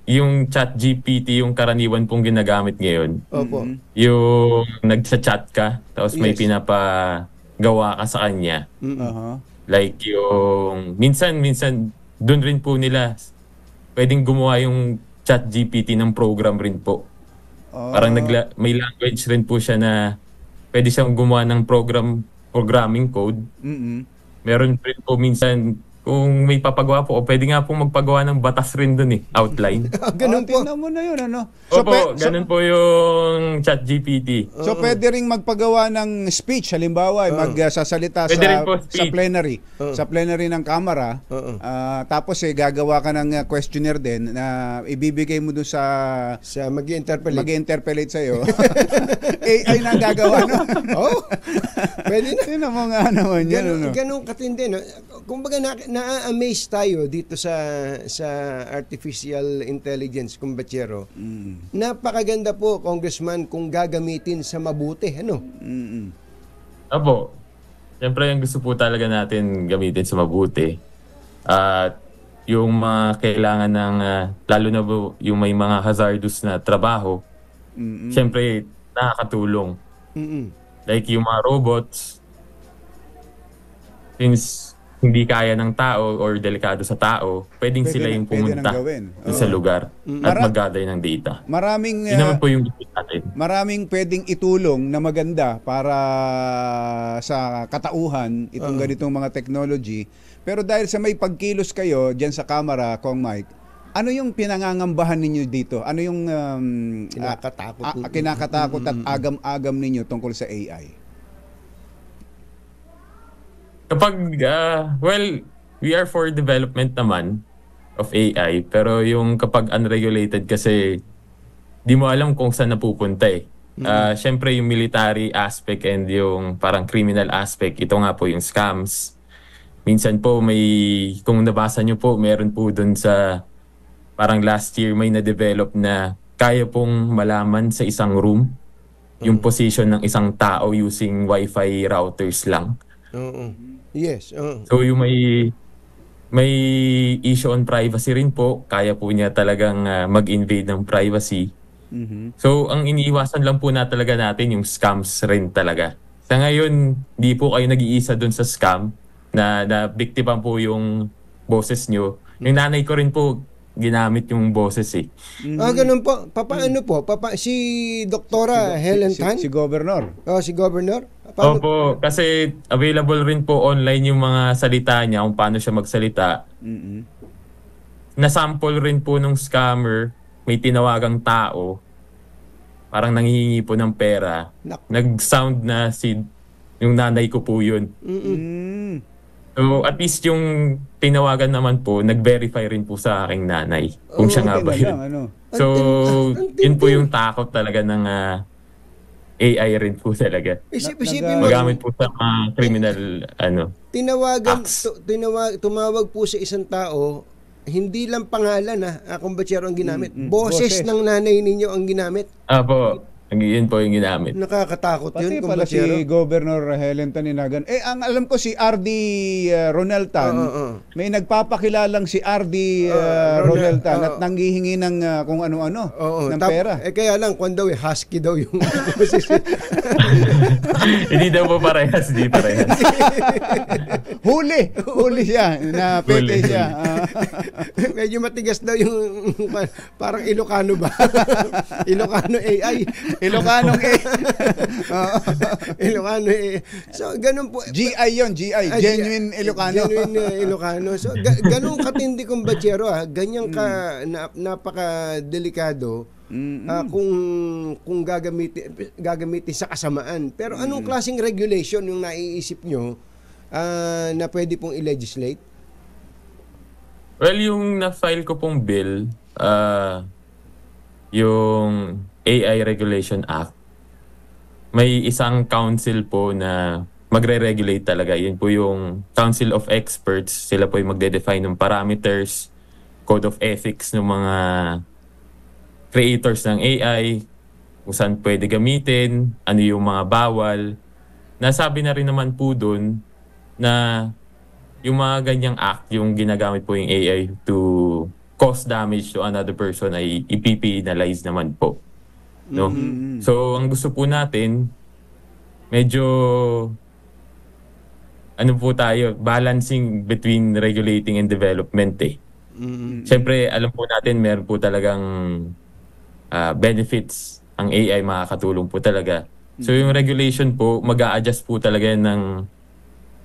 Speaker 14: yung ChatGPT, yung karaniwan pong ginagamit ngayon.
Speaker 2: Opo.
Speaker 14: Yung nagchat-chat ka, tapos may pinapagawa ka sa kanya. Like yung, minsan, doon rin po nila, pwedeng gumawa yung ChatGPT ng program rin po. Parang may language rin po siya na pwede siyang gumawa ng programming code. Meron rin po minsan, kung may papagawa po, o pwede nga po magpagawa ng batas rin dun outline.
Speaker 2: Ganun po.
Speaker 3: Tingnan mo na yun, ano?
Speaker 14: Opo, ganun po yung ChatGPT.
Speaker 3: So pwede ring magpagawa ng speech, halimbawa, magsasalita sa plenary. Sa plenary ng Kamara. Tapos gagawa ka ng questionnaire din na ibibigay mo doon sa mag-interpellate sa'yo. AI na ang gagawa, no?
Speaker 2: Pwede na.
Speaker 3: Tingnan mo nga naman yan.
Speaker 2: Ganun katindi, no? Kumbaga na-amaze tayo dito sa artificial intelligence, Kumbatsero. Napakaganda po, Congressman, kung gagamitin sa mabuti, ano?
Speaker 14: Opo. Siyempre, yung gusto po talaga natin gamitin sa mabuti. At yung mga kailangan ng, lalo na po yung may mga hazardous na trabaho, siyempre, nakakatulong. Like yung mga robots, since hindi kaya ng tao or delikado sa tao, pwedeng sila yung pumunta sa lugar at mag-gather ng data. Yun naman po yung gusto natin.
Speaker 3: Maraming pwedeng itulong na maganda para sa katauhan itong ganitong mga technology. Pero dahil sa may pagkilos kayo dyan sa Kamara, Kong Mike, Ano yung pinangangambahan ninyo dito? Ano yung kinakatakot at agam-agam ninyo tungkol sa AI?
Speaker 14: Kapag, we are for development naman of AI, pero yung kapag unregulated kasi di mo alam kung saan napupunta eh. Syempre yung military aspect and yung parang criminal aspect, ito nga po yung scams. Minsan po kung nabasa nyo po, meron po dun sa parang last year may na-develop na kaya pong malaman sa isang room yung position ng isang tao using Wi-Fi routers lang.
Speaker 2: Yes.
Speaker 14: So yung may issue on privacy rin po. Kaya po niya talagang mag-invade ng privacy. So ang iniiwasan lang po talaga natin yung scams rin talaga. Sa ngayon, di po kayo nag-iisa dun sa scam na biktima po yung boses nyo. Yung nanay ko rin po ginamit yung boses eh.
Speaker 2: Ganun po. Papaano po? Si Doktora Helen Tan?
Speaker 3: Si Governor.
Speaker 2: Si Governor?
Speaker 14: Opo, kasi available rin po online yung mga salita niya kung paano siya magsalita. Na-sample rin po nung scammer, may tinawagang tao, parang nanghihingi po ng pera. Nag-sound na yung nanay ko po yun. So at least yung tinawagan naman po, nag-verify rin po sa aking nanay kung siya nga ba yun. So yun po yung takot talaga ng AI rin po talaga.
Speaker 2: Isipin mo,
Speaker 14: magamit po sa criminal
Speaker 2: tumawag po sa isang tao, hindi lang pangalan kumbatsero ang ginamit. Boses ng nanay ninyo ang ginamit.
Speaker 14: Apo, yun po yung ginamit.
Speaker 2: Nakakatakot
Speaker 3: pati
Speaker 2: yun.
Speaker 3: Pati pala si Governor Helen Taninagan. Ang alam ko si RD Ronel Tan, may nagpapakilalang si RD Ronel Tan at nanghihingi ng kung ano-ano, ng pera.
Speaker 2: Kaya lang, kung daw husky daw yung
Speaker 14: hindi daw po parehas, hindi parehas.
Speaker 3: Huli siya, napete siya.
Speaker 2: Medyo matigas daw yung parang Ilocano ba? Ilocano AI.
Speaker 3: Ilocanong
Speaker 2: Ilocano So, ganun po.
Speaker 3: GI yun, GI. Genuine Ilocano.
Speaker 2: Genuine Ilocano. So, ganun katindi kong batsero ganyan ka napaka-delikado kung gagamitin sa kasamaan. Pero anong klaseng regulation yung naiisip nyo na pwede pong i-legislate?
Speaker 14: Well, yung na-file ko pong bill, yung AI Regulation Act, may isang council po na magre-regulate talaga. Yun po yung Council of Experts. Sila po yung magde-define ng parameters, code of ethics ng mga creators ng AI, kung saan pwede gamitin, ano yung mga bawal. Nasabi na rin naman po dun na yung mga ganyang act, yung ginagamit po yung AI to cause damage to another person ay ipipenalize naman po. No? So, ang gusto po natin, medyo po tayo, balancing between regulating and development eh. Siyempre, alam po natin, meron po talagang benefits ang AI, makakatulong po talaga. So, yung regulation po, mag-a-adjust po talaga ng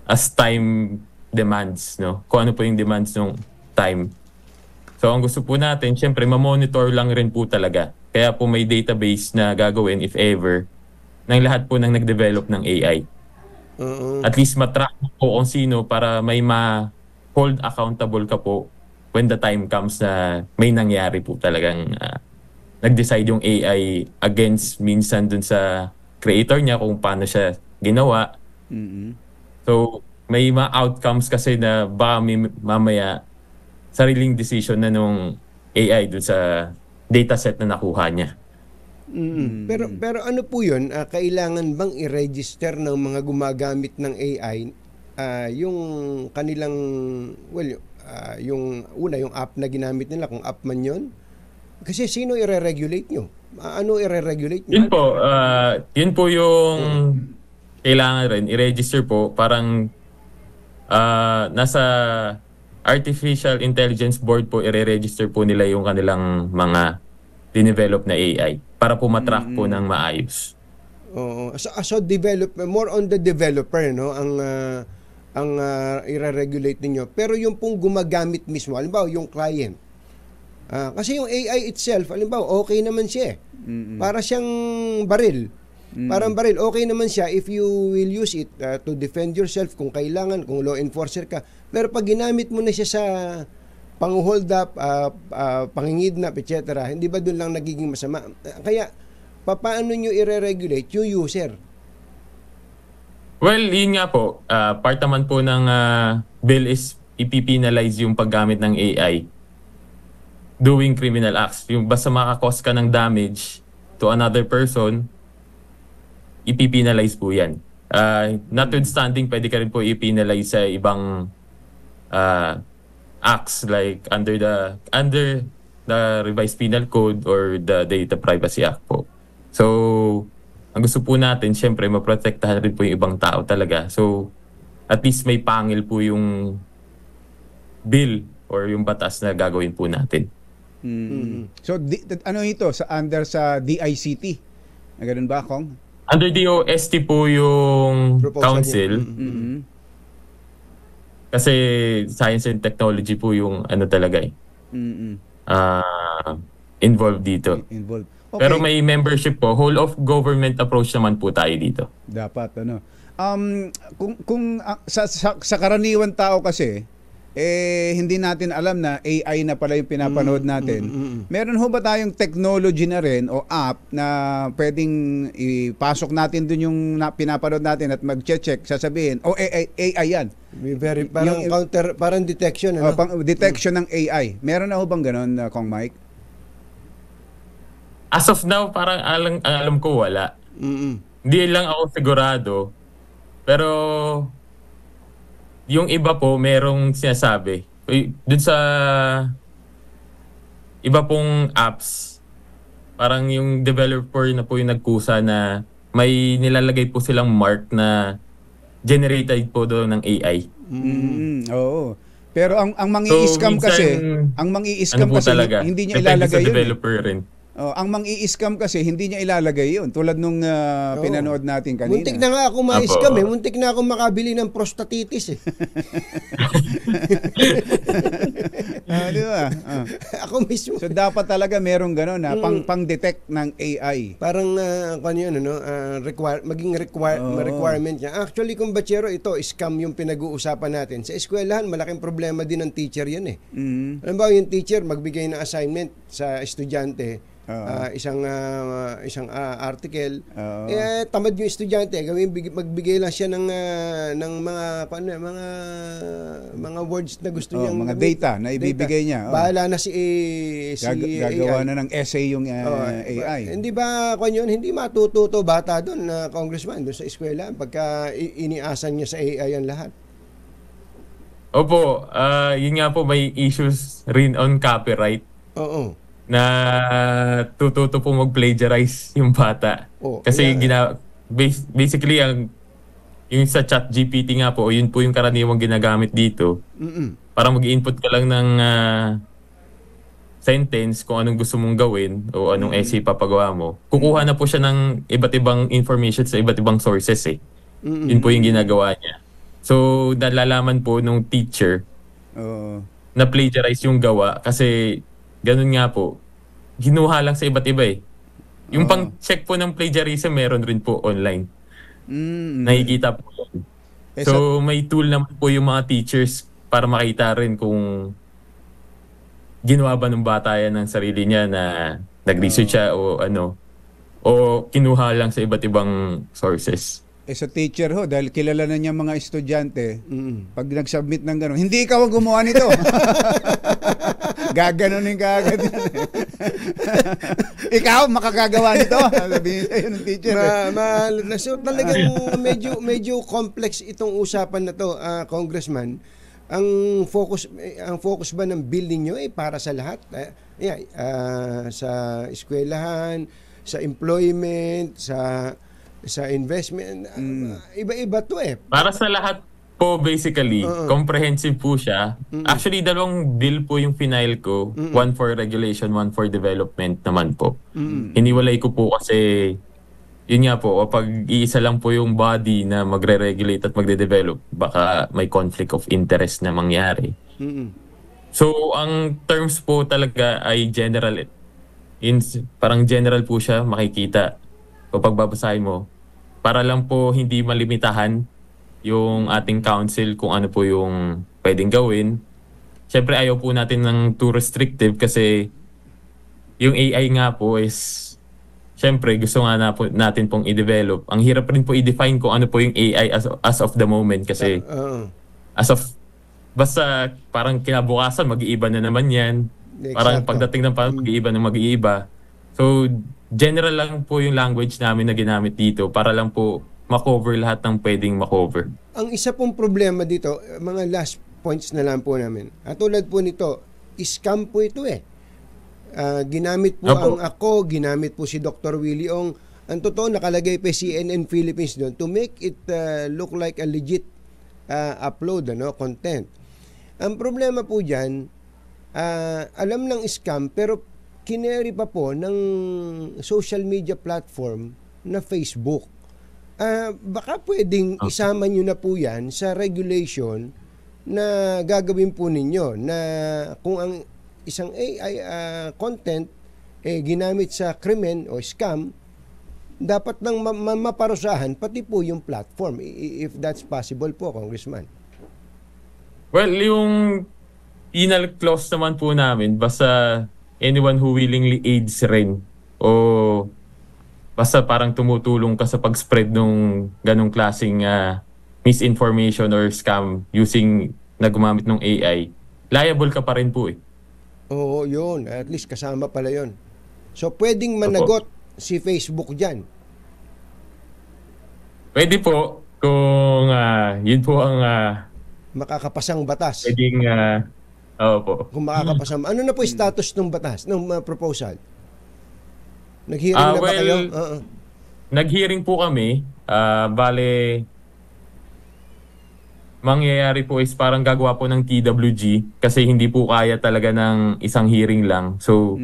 Speaker 14: as time demands, no? Kung ano po yung demands ng time. So, ang gusto po natin, siyempre, ma-monitor lang rin po talaga. Kaya po may database na gagawin, if ever, ng lahat po ng nag-develop ng AI. At least matrack po kung sino para may ma-hold accountable ka po when the time comes na may nangyari po talagang nag-decide yung AI against minsan dun sa creator niya kung paano siya ginawa. So, may mga outcomes kasi na baka mamaya sariling decision na nung AI dun sa dataset na nakuha niya.
Speaker 2: Pero ano po yun? Kailangan bang i-register ng mga gumagamit ng AI yung kanilang, yung app na ginamit nila, kung app man yun? Kasi sino i-regulate nyo? Ano i-regulate nyo?
Speaker 14: Yun po yung kailangan rin. I-register po. Parang nasa Artificial Intelligence Board po, i-register po nila yung kanilang mga dinevelop na AI para po matrack po ng maayos.
Speaker 2: So more on the developer, no? Ang i-regulate ninyo. Pero yung pong gumagamit mismo, halimbawa yung client, Kasi yung AI itself, halimbawa, okay naman siya. Para siyang baril. Parang baril, okay naman siya if you will use it to defend yourself kung kailangan, kung law enforcer ka. Pero pag ginamit mo na siya sa pang-hold up, pangingidnap, etc., hindi ba doon lang nagiging masama? Kaya, paano nyo i-regulate yung user?
Speaker 14: Well, yun nga po. Part naman po ng bill is ipipenalize yung paggamit ng AI doing criminal acts. Yung basta makakos ka ng damage to another person, ipipenalize po yan. Notwithstanding, pwede ka rin po ipenalize sa ibang acts like under the revised penal code or the Data Privacy Act po. So, ang gusto po natin, syempre, maprotektahan rin po yung ibang tao talaga. So, at least may pangil po yung bill or yung batas na gagawin po natin.
Speaker 3: So, ano ito? Under sa DICT? Ganun ba, Kong?
Speaker 14: Under DOST po yung council. Kasi science and technology po yung ano talaga involved dito. Okay. Pero may membership po, whole of government approach naman po tayo dito.
Speaker 3: Dapat ano. Kung sa karaniwan tao kasi hindi natin alam na AI na pala yung pinapanood natin. Meron ho ba tayong technology na rin o app na pwedeng ipasok natin dun yung pinapanood natin at mag-check, sasabihin, AI yan.
Speaker 2: Parang detection.
Speaker 3: Detection ng AI. Meron na ho bang ganun, Kong Mike?
Speaker 14: As of now, parang alam ko wala. Hindi lang ako sigurado. Pero yung iba po, merong sinasabi. Dun sa iba pong apps, parang yung developer na po yung nagkusa na may nilalagay po silang mark na generated po doon ng AI.
Speaker 3: Oo. Pero ang mangi-scam kasi, hindi niya ilalagay yun.
Speaker 14: Developer rin.
Speaker 3: Ang mang-i-scam kasi, hindi niya ilalagay yun. Tulad nung pinanood natin kanina.
Speaker 2: Muntik na nga ako ma-scam Muntik na ako makabili ng prostatitis
Speaker 3: Di ba?
Speaker 2: Ako mismo.
Speaker 3: So dapat talaga merong gano'n na pang-detect ng AI.
Speaker 2: Parang maging requirement niya. Actually, kung bachero, ito, scam yung pinag-uusapan natin. Sa eskwelahan, malaking problema din ng teacher yan Alam ba, yung teacher magbigay ng assignment sa estudyante, isang article, tamad yung estudyante, magbigay lang siya ng mga words na gusto niya,
Speaker 3: mga data na ibibigay niya.
Speaker 2: Bahala na si
Speaker 3: gagawa
Speaker 2: AI.
Speaker 3: na ng essay yung AI.
Speaker 2: Hindi ba hindi matututo bata doon na congressman doon sa eskwela pagka iniasan niya sa AI ang lahat?
Speaker 14: Opo, yun nga po, may issues rin on copyright.
Speaker 2: Oo.
Speaker 14: Na tututo po mag-plagiarize yung bata. Kasi basically yung sa ChatGPT nga po, yun po yung karaniwang ginagamit dito. Para mag-input ka lang ng sentence kung anong gusto mong gawin o anong essay papagawa mo. Kukuha na po siya ng iba't ibang information sa iba't ibang sources Yun po yung ginagawa niya. So, nalalaman po nung teacher na plagiarize yung gawa kasi ganun nga po. Ginuha lang sa iba't iba Yung pang-check po ng plagiarism, meron rin po online. Nakikita po yun. So, may tool naman po yung mga teachers para makita rin kung ginawa ba ng bata yan ng sarili niya na nag-research siya o kinuha lang sa iba't ibang sources.
Speaker 3: Sa teacher dahil kilala na niya mga estudyante, pag nag-submit ng gano'n, hindi ikaw ang gumawa nito. Gaganunin ka agad yan Ikaw, makagagawa nito. Sabihin sa'yo ng teacher.
Speaker 2: So talagang medyo complex itong usapan na to, Congressman. Ang focus ba ng bill ninyo para sa lahat? Sa eskwelahan, sa employment, sa investment, iba-iba to
Speaker 14: Para sa lahat po basically, comprehensive po siya. Actually, dalawang bill po yung final ko. One for regulation, one for development naman po. Hiniwalay ko po kasi, yun nga po, kapag iisa lang po yung body na magre-regulate at magde-develop, baka may conflict of interest na mangyari. So, ang terms po talaga ay general. Parang general po siya, makikita kapag babasahin mo. Para lang po hindi malimitahan yung ating council kung ano po yung pwedeng gawin. Siyempre, ayaw po natin ng too restrictive kasi yung AI nga po is, siyempre, gusto nga natin pong i-develop. Ang hirap rin po i-define kung ano po yung AI as of the moment kasi basta parang kinabukasan, mag-iiba na naman yan. Parang pagdating ng parang mag-iiba. So, general lang po yung language namin na ginamit dito para lang po makover lahat ng pwedeng makover.
Speaker 2: Ang isa pong problema dito, mga last points na lang po namin. At tulad po nito, scam po ito eh. Ginamit po ang ako, ginamit po si Dr. Willie Ong. Ang totoo, nakalagay pa CNN Philippines doon to make it look like a legit upload, content. Ang problema po dyan, alam ng scam pero kineri pa po ng social media platform na Facebook. Baka pwedeng isama nyo na po yan sa regulation na gagawin po ninyo na kung ang isang AI content ginamit sa krimen o scam, dapat nang maparusahan pati po yung platform if that's possible po, Congressman.
Speaker 14: Well, yung penal clause naman po namin, basta anyone who willingly aids rin o basta parang tumutulong ka sa pag-spread ng ganong klaseng misinformation or scam using na gumamit ng AI, liable ka pa rin po eh.
Speaker 2: Oo, yun. At least kasama pala yun. So, pwedeng managot si Facebook dyan?
Speaker 14: Pwede po kung yun po ang
Speaker 2: makakapasang batas.
Speaker 14: Pwedeng, po.
Speaker 2: Kung makakapasang, ano na po yung status ng batas, ng proposal? Nag-hearing na ba kayo?
Speaker 14: Nag-hearing po kami. Bale, mangyayari po is parang gagawa po ng TWG kasi hindi po kaya talaga ng isang hearing lang. So,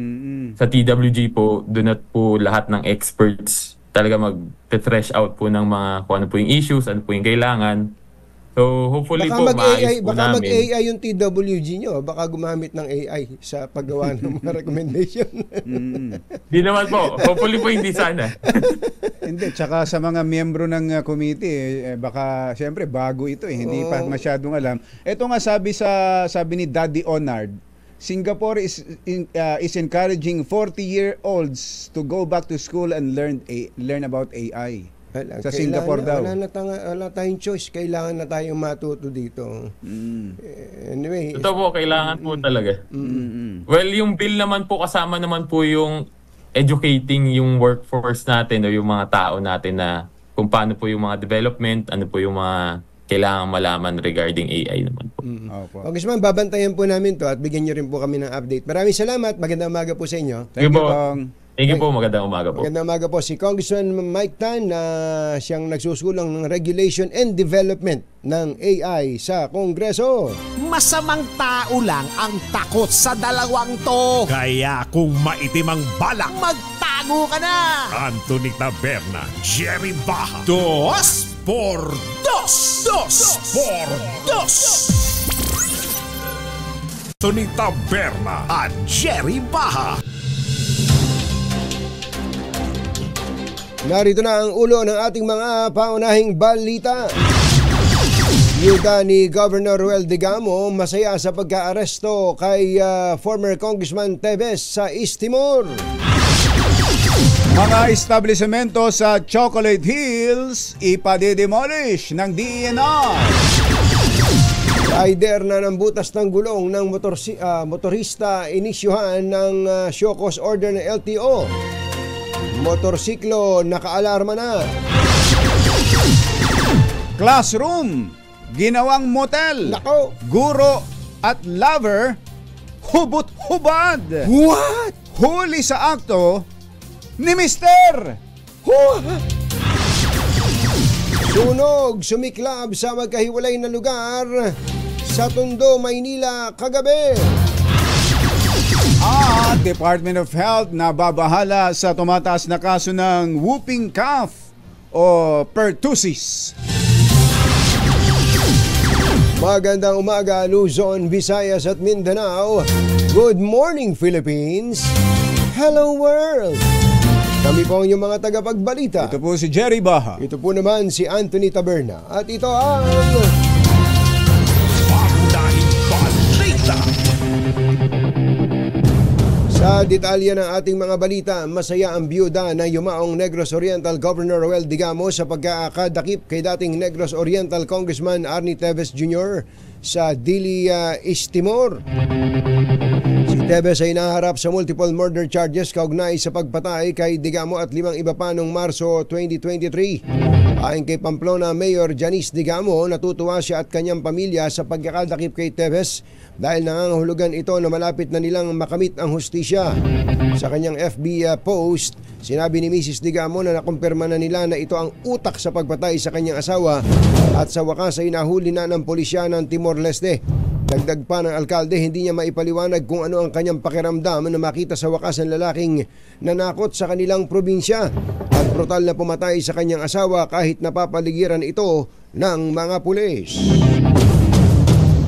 Speaker 14: sa TWG po, doon na po lahat ng experts talaga mag-thresh out po ng mga kung ano po yung issues, ano po yung kailangan. So, hopefully
Speaker 2: baka
Speaker 14: po maayos po
Speaker 2: baka
Speaker 14: namin.
Speaker 2: mag-AI yung TWG nyo. Baka gumamit ng AI sa paggawa ng mga recommendation.
Speaker 14: Hindi naman po. Hopefully po hindi sana.
Speaker 3: Hindi. Tsaka sa mga miyembro ng committee, baka siyempre bago ito eh. Hindi pa masyadong alam. Ito nga sabi ni Daddy Onard, Singapore is encouraging 40-year-olds to go back to school and learn about AI. Sa Singapore daw.
Speaker 2: Wala tayong choice. Kailangan na tayong matuto dito. Anyway.
Speaker 14: Ito po, kailangan po talaga. Well, yung bill naman po, kasama naman po yung educating yung workforce natin o yung mga tao natin na kung paano po yung mga development, ano po yung mga kailangan malaman regarding AI naman po.
Speaker 2: Congressman, babantayan po namin to at bigyan nyo rin po kami ng update. Maraming salamat. Magandang umaga po sa inyo.
Speaker 14: Thank you po. Thank you po. Magandang umaga po.
Speaker 2: Magandang umaga po. Si Congressman Mike Tan na siyang nagsusulong ng regulation and development ng AI sa Kongreso.
Speaker 4: Masamang tao lang ang takot sa dalawang to. Kaya kung maitim ang balak, magtago ka na. Anthony Taberna, Jerry Baha. 2 por 2. 2 por 2. Anthony Taberna at Jerry Baha.
Speaker 2: Narito na ang ulo ng ating mga paunahing balita. Yuda ni Governor Ruel Digamo masaya sa pagka-aresto kay former Congressman Teves sa East Timor.
Speaker 3: Mga establishmento sa Chocolate Hills ipadedemolish ng DENR.
Speaker 2: Rider na ng butas ng gulong ng motorista inisyuhan ng show cause order ng LTO. Motorsiklo nakaalarma na.
Speaker 3: Classroom ginawang motel.
Speaker 2: Nako.
Speaker 3: Guro at lover hubot-hubad.
Speaker 2: What?
Speaker 3: Huli sa akto ni Mister.
Speaker 2: Sunog sumiklab sa magkahiwalay na lugar sa Tondo, Maynila kagabi.
Speaker 3: At Department of Health na babahala sa tumataas na kaso ng whooping cough o pertussis.
Speaker 2: Magandang umaga, Luzon, Visayas at Mindanao. Good morning, Philippines. Hello, world. Kami po ang inyong mga tagapagbalita.
Speaker 3: Ito po si Jerry Baha.
Speaker 2: Ito po naman si Anthony Taberna. At ito ang...
Speaker 4: Pangunahing balita.
Speaker 2: Sa detalye ng ating mga balita, masaya ang biyuda na yumaong Negros Oriental Governor Roel Digamo sa pagkakadakip kay dating Negros Oriental Congressman Arnie Teves Jr. sa Dili, East Timor. Si Teves ay naharap sa multiple murder charges kaugnay sa pagpatay kay Digamo at 5 iba pa noong Marso 2023. Ayon kay Pamplona Mayor Janice Digamo, natutuwa siya at kanyang pamilya sa pagkakadakip kay Teves dahil nangangahulugan ito na malapit na nilang makamit ang hustisya. Sa kanyang FB post, sinabi ni Mrs. Digamo na nakumpirma na nila na ito ang utak sa pagpatay sa kanyang asawa at sa wakas ay nahuli na ng pulisya ng Timor-Leste. Dagdag pa ng alkalde, hindi niya maipaliwanag kung ano ang kanyang pakiramdam na makita sa wakas ang lalaking nanakot sa kanilang probinsya at brutal na pumatay sa kanyang asawa kahit napapaligiran ito ng mga pulis.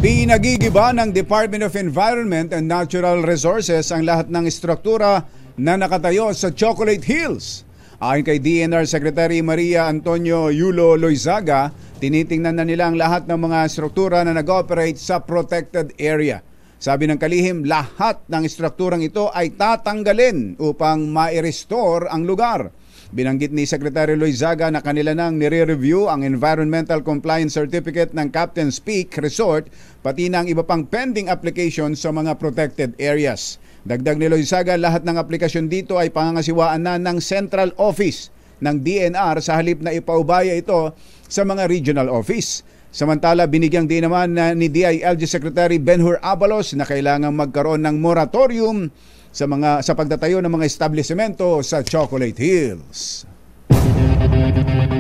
Speaker 3: Pinagigiba ng Department of Environment and Natural Resources ang lahat ng struktura na nakatayo sa Chocolate Hills. Ayon kay DNR Secretary Maria Antonio Yulo Loizaga, tinitingnan na nila ang lahat ng mga struktura na nag-operate sa protected area. Sabi ng kalihim, lahat ng strukturang ito ay tatanggalin upang ma-restore ang lugar. Binanggit ni Secretary Loizaga na kanila nang nire-review ang Environmental Compliance Certificate ng Captain's Peak Resort pati na ang iba pang pending application sa mga protected areas. Dagdag ni Loizaga, lahat ng aplikasyon dito ay pangangasiwaan na ng Central Office ng DNR sa halip na ipaubaya ito sa mga regional office. Samantala, binigyang din naman ni DILG Secretary Ben-Hur Abalos na kailangang magkaroon ng moratorium sa pagtatayo ng mga establishmento sa Chocolate Hills.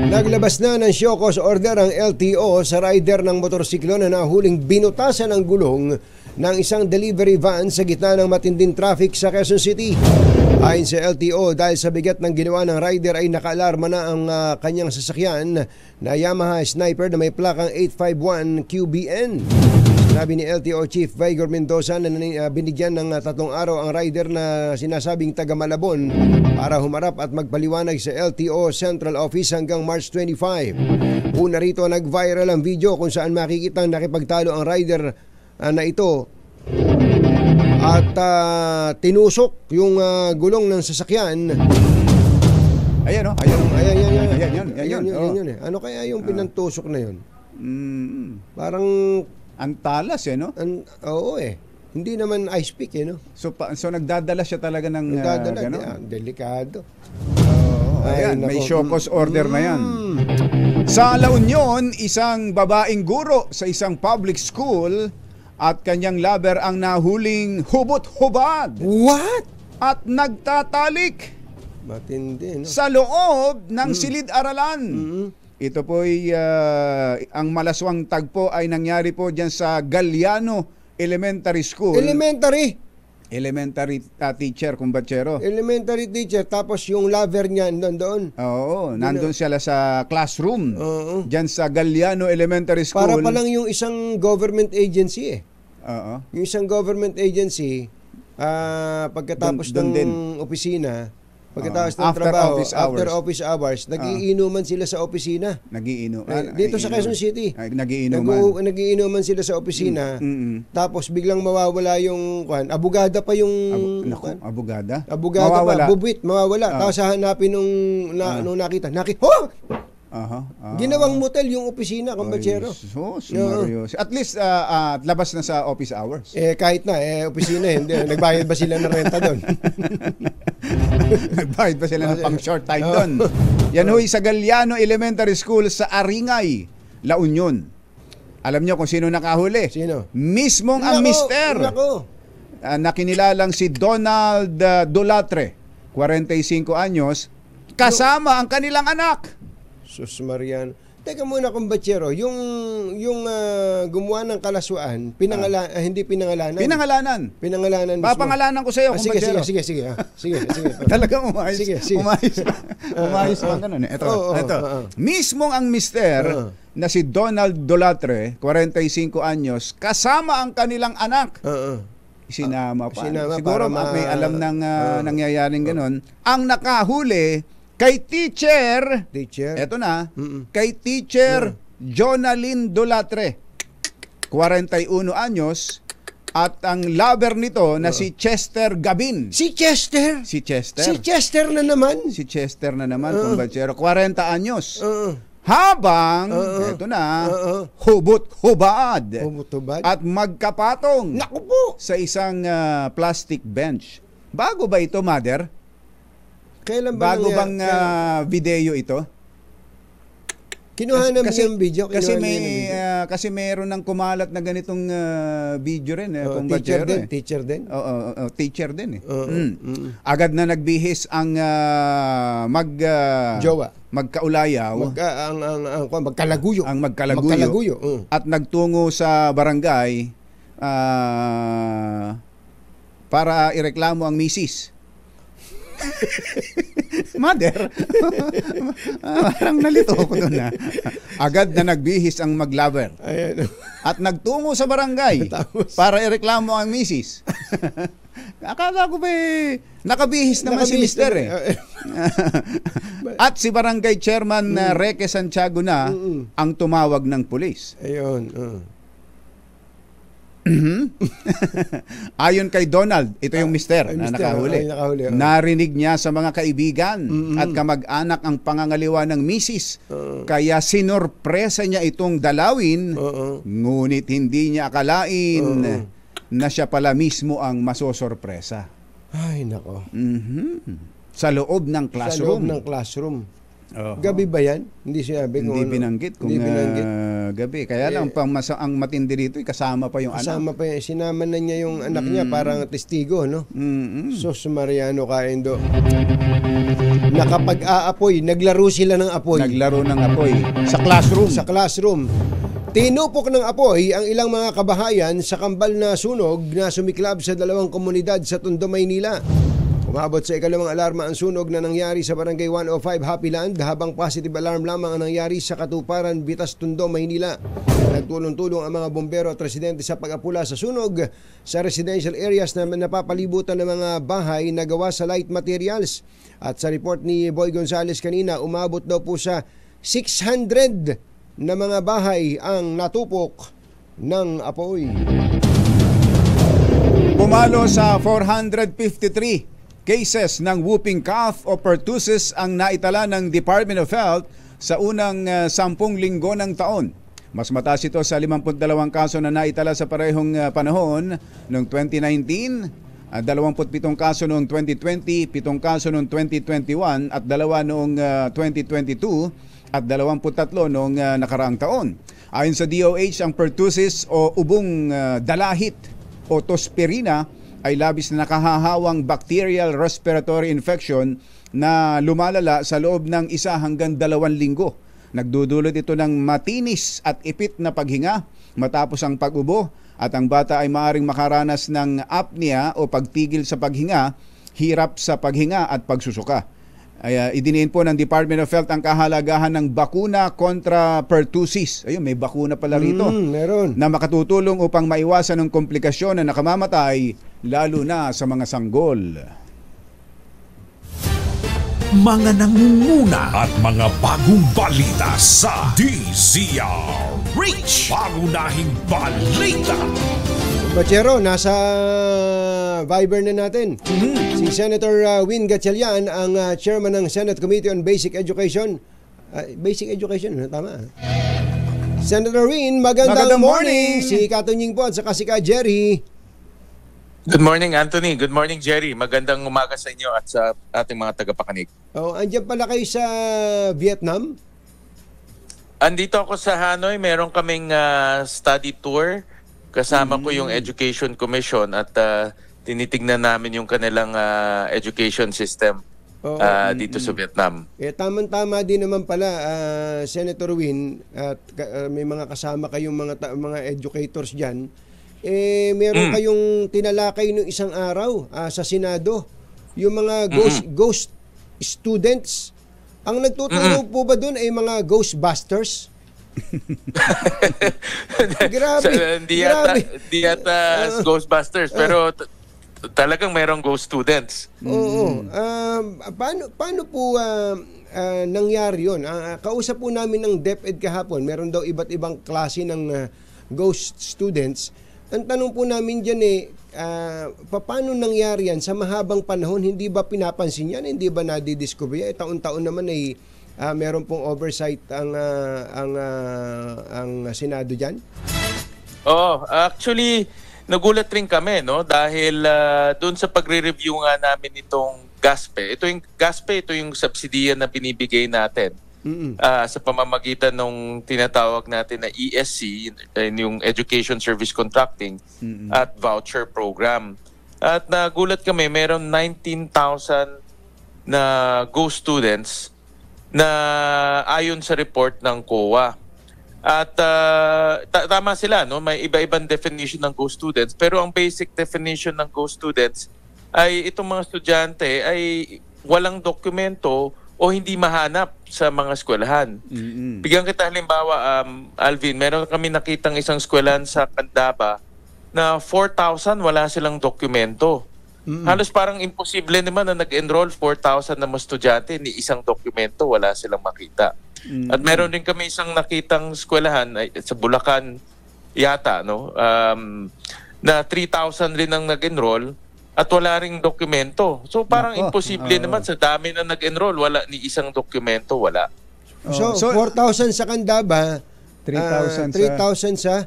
Speaker 2: Naglabas na ng show cause order ang LTO sa rider ng motorsiklo na nahuling binutasan ng gulong ng isang delivery van sa gitna ng matinding traffic sa Quezon City. Ayon sa LTO, dahil sa bigat ng ginawa ng rider ay nakaalarma na ang kanyang sasakyan na Yamaha Sniper na may plakang 851 QBN. Sabi ni LTO Chief Vigor Mendoza na binigyan ng 3 araw ang rider na sinasabing taga Malabon para humarap at magpaliwanag sa LTO Central Office hanggang March 25. Una rito, nag-viral ang video kung saan makikita nakipagtalo ang rider na ito at tinusok yung gulong ng sasakyan.
Speaker 3: Ayan,
Speaker 2: Ayan. Ano kaya yung pinantusok na yun? Parang
Speaker 3: antalas no?
Speaker 2: Oo Hindi naman ice pick no?
Speaker 3: So nagdadala siya talaga ng
Speaker 2: delikado.
Speaker 3: Ayan, may show cause order na yan. Sa La Union, isang babaeng guro sa isang public school at kanyang lover ang nahuling hubot-hubad.
Speaker 2: What?
Speaker 3: At nagtatalik.
Speaker 2: Matindi, no?
Speaker 3: Sa loob ng silid-aralan. Ito po'y ang malaswang tagpo ay nangyari po dyan sa Galliano Elementary School. Elementary teacher, kumbatsero.
Speaker 2: Elementary teacher, tapos yung lover niya nandoon.
Speaker 3: Oo, nandun sila sa classroom. Dyan sa Galliano Elementary School.
Speaker 2: Para pa lang yung isang government agency
Speaker 3: Oo.
Speaker 2: Yung isang government agency, pagkatapos ng opisina, pagkatapos ng trabaho, after office hours, nagiinuman sila sa opisina. Dito sa Quezon City. Nagiinuman sila sa opisina. Tapos biglang mawawala yung abogada pa yung
Speaker 3: abogada
Speaker 2: mawawala. Mawawala. Tapos hahanapin nung nakita. Ginawang motel yung opisina, kumbatsero.
Speaker 3: At least labas na sa office hours.
Speaker 2: Kahit na opisina hindi. Nagbayad ba sila ng renta doon?
Speaker 3: Nagbayad pa sila ng pang short time doon. Yan ho'y sa Galliano Elementary School sa Aringay, La Union. Alam nyo kung sino nakahuli?
Speaker 2: Sino?
Speaker 3: Mismong ang mister. Nakinilalang si Donald Dolatre, 45 anyos, kasama ang kanilang anak.
Speaker 2: Sus Marian. Teka muna, kumbatsero, yung gumawa ng kalaswaan, hindi pinangalanan. Pinangalanan mismo.
Speaker 3: Papangalanan ko sa iyo, kumbatsero.
Speaker 2: Sige.
Speaker 3: Talagang umayos.
Speaker 2: Sige.
Speaker 3: Umayos lang ganun. Ito. Mismong ang mister, na si Donald Dolatre, 45 anyos, kasama ang kanilang anak. Sinama pa. Siguro may alam ng nangyayaring ganon. Ang nakahuli kay teacher. Eto na. Kay teacher Jonalyn Dolatre, 41 anyos. At ang lover nito na si Chester Gabin.
Speaker 2: Si Chester?
Speaker 3: Si Chester.
Speaker 2: Si Chester na naman?
Speaker 3: Si Chester na naman, kumbachero. 40 anyos. Habang, eto na, hubot-hubad. At magkapatong.
Speaker 2: Naku po!
Speaker 3: Sa isang plastic bench. Bago ba ito, Mother?
Speaker 2: Kailan ba
Speaker 3: bago bang video ito?
Speaker 2: Kinuha namin yung video.
Speaker 3: Kasi mayroon ng kumalat na ganitong video rin.
Speaker 2: Teacher din?
Speaker 3: Teacher din. Agad na nagbihis ang
Speaker 2: jowa.
Speaker 3: Magkaulayaw.
Speaker 2: Magkalaguyo.
Speaker 3: Ang magkalaguyo. At nagtungo sa barangay para ireklamo ang misis. Mother, parang nalito ko doon. Agad na nagbihis ang maglover at nagtungo sa barangay para ireklamo ang misis. Akala ko ba nakabihis naman si Mister At si barangay chairman Reke Santiago na ang tumawag ng pulis.
Speaker 2: Ayun.
Speaker 3: Ayon kay Donald, ito yung mister na nakahuli. Narinig niya sa mga kaibigan at kamag-anak ang pangangaliwa ng misis. Kaya sinorpresa niya itong dalawin, ngunit hindi niya akalain na siya pala mismo ang masosorpresa.
Speaker 2: Ay, nako.
Speaker 3: Sa loob ng classroom.
Speaker 2: Sa loob ng classroom. Gabi ba yan? Hindi sinabi kung
Speaker 3: hindi binanggit kung gabi. Kaya lang ang matindi dito, kasama pa yung
Speaker 2: kasama
Speaker 3: anak.
Speaker 2: Pa yan. Sinama na niya yung anak niya parang testigo, no? Sos Mariano Kaendo. Nakapag-aapoy, naglaro sila ng apoy.
Speaker 3: Naglaro ng apoy sa classroom.
Speaker 2: Sa classroom. Tinupok ng apoy ang ilang mga kabahayan sa kambal na sunog na sumiklab sa dalawang komunidad sa Tondo, Maynila. Umabot sa ikalawang alarma ang sunog na nangyari sa Barangay 105 Happy Land habang positive alarm lamang ang nangyari sa Katuparan, Bitas, Tondo, Maynila. Nagtulong-tulong ang mga bombero at residente sa pag-apula sa sunog sa residential areas na napapalibutan ng mga bahay na gawa sa light materials. At sa report ni Boy Gonzales kanina, umabot daw po sa 600 na mga bahay ang natupok ng apoy.
Speaker 3: Pumalo sa 453 cases ng whooping cough o pertussis ang naitala ng Department of Health sa unang 10 linggo ng taon. Mas mataas ito sa 52 kaso na naitala sa parehong panahon noong 2019, 27 kaso noong 2020, 7 kaso noong 2021 at 2 noong 2022 at 23 noong nakaraang taon. Ayon sa DOH, ang pertussis o ubong dalahit o tosperina ay labis na nakahahawang bacterial respiratory infection na lumalala sa loob ng 1 hanggang 2 linggo. Nagdudulot ito ng matinis at ipit na paghinga matapos ang pag-ubo at ang bata ay maaaring makaranas ng apnea o pagtigil sa paghinga, hirap sa paghinga at pagsusuka. Idiniin po ng Department of Health ang kahalagahan ng bakuna kontra pertussis. Ayun, may bakuna pala rito.
Speaker 2: Meron.
Speaker 3: Na makatutulong upang maiwasan ng komplikasyon na nakamamatay, lalo na sa mga sanggol.
Speaker 4: Mga nangunguna at mga bagong balita sa DZRH. Pangunahing balita.
Speaker 2: Bachero, nasa Viber na natin. Si Senator Win Gatchalian, ang chairman ng Senate Committee on Basic Education. Basic Education, tama. Senator Win, magandang morning. Si Katunying po at saka si Ka Jerry.
Speaker 15: Good morning, Anthony. Good morning, Jerry. Magandang umaga sa inyo at sa ating mga tagapakinig.
Speaker 2: Andyan pala kayo sa Vietnam?
Speaker 15: Andito ako sa Hanoi. Meron kaming study tour. Kasama ko yung Education Commission at tinitignan namin yung kanilang education system dito sa Vietnam.
Speaker 2: Tama-tama din naman pala, Senator Win, at may mga kasama kayong mga educators dyan. Meron kayong tinalakay nung isang araw sa Senado, yung mga ghost students. Ang nagtuturo po ba doon ay mga Ghostbusters? Grabe.
Speaker 15: Hindi yata Ghostbusters, pero talagang mayroong ghost students.
Speaker 2: Oo. Paano po nangyari yun? Kausap po namin ng DepEd kahapon. Meron daw iba't ibang klase ng ghost students. Ang tanong po namin dyan paano nangyari yan? Sa mahabang panahon, hindi ba pinapansin yan? Hindi ba nadidiscover yan? Taon-taon naman meron pong oversight ang Senado dyan?
Speaker 15: Actually, nagulat rin kami, no? Dahil doon sa pagre-review nga namin itong GASPE. Ito yung subsidiya na binibigay natin sa pamamagitan ng tinatawag natin na ESC, yung Education Service Contracting at Voucher Program. At nagulat kami, meron 19,000 na ghost students na ayon sa report ng COA. At tama sila, no? May iba-ibang definition ng ghost students, pero ang basic definition ng ghost students ay itong mga estudyante ay walang dokumento o hindi mahanap sa mga eskwelahan. Bigyan kita halimbawa, Alvin, meron kami nakitang isang eskwelahan sa Candaba na 4,000 wala silang dokumento. Halos parang imposible naman na nag-enroll 4,000 na mga estudyante, ni isang dokumento wala silang makita. At meron din kami isang nakitang eskwelahan sa Bulacan yata, no? Na 3,000 rin ang nag-enroll at wala ring dokumento. So parang imposible naman sa dami na nag-enroll, wala ni isang dokumento, wala.
Speaker 2: So 4,000 sa Candaba, 3,000 sa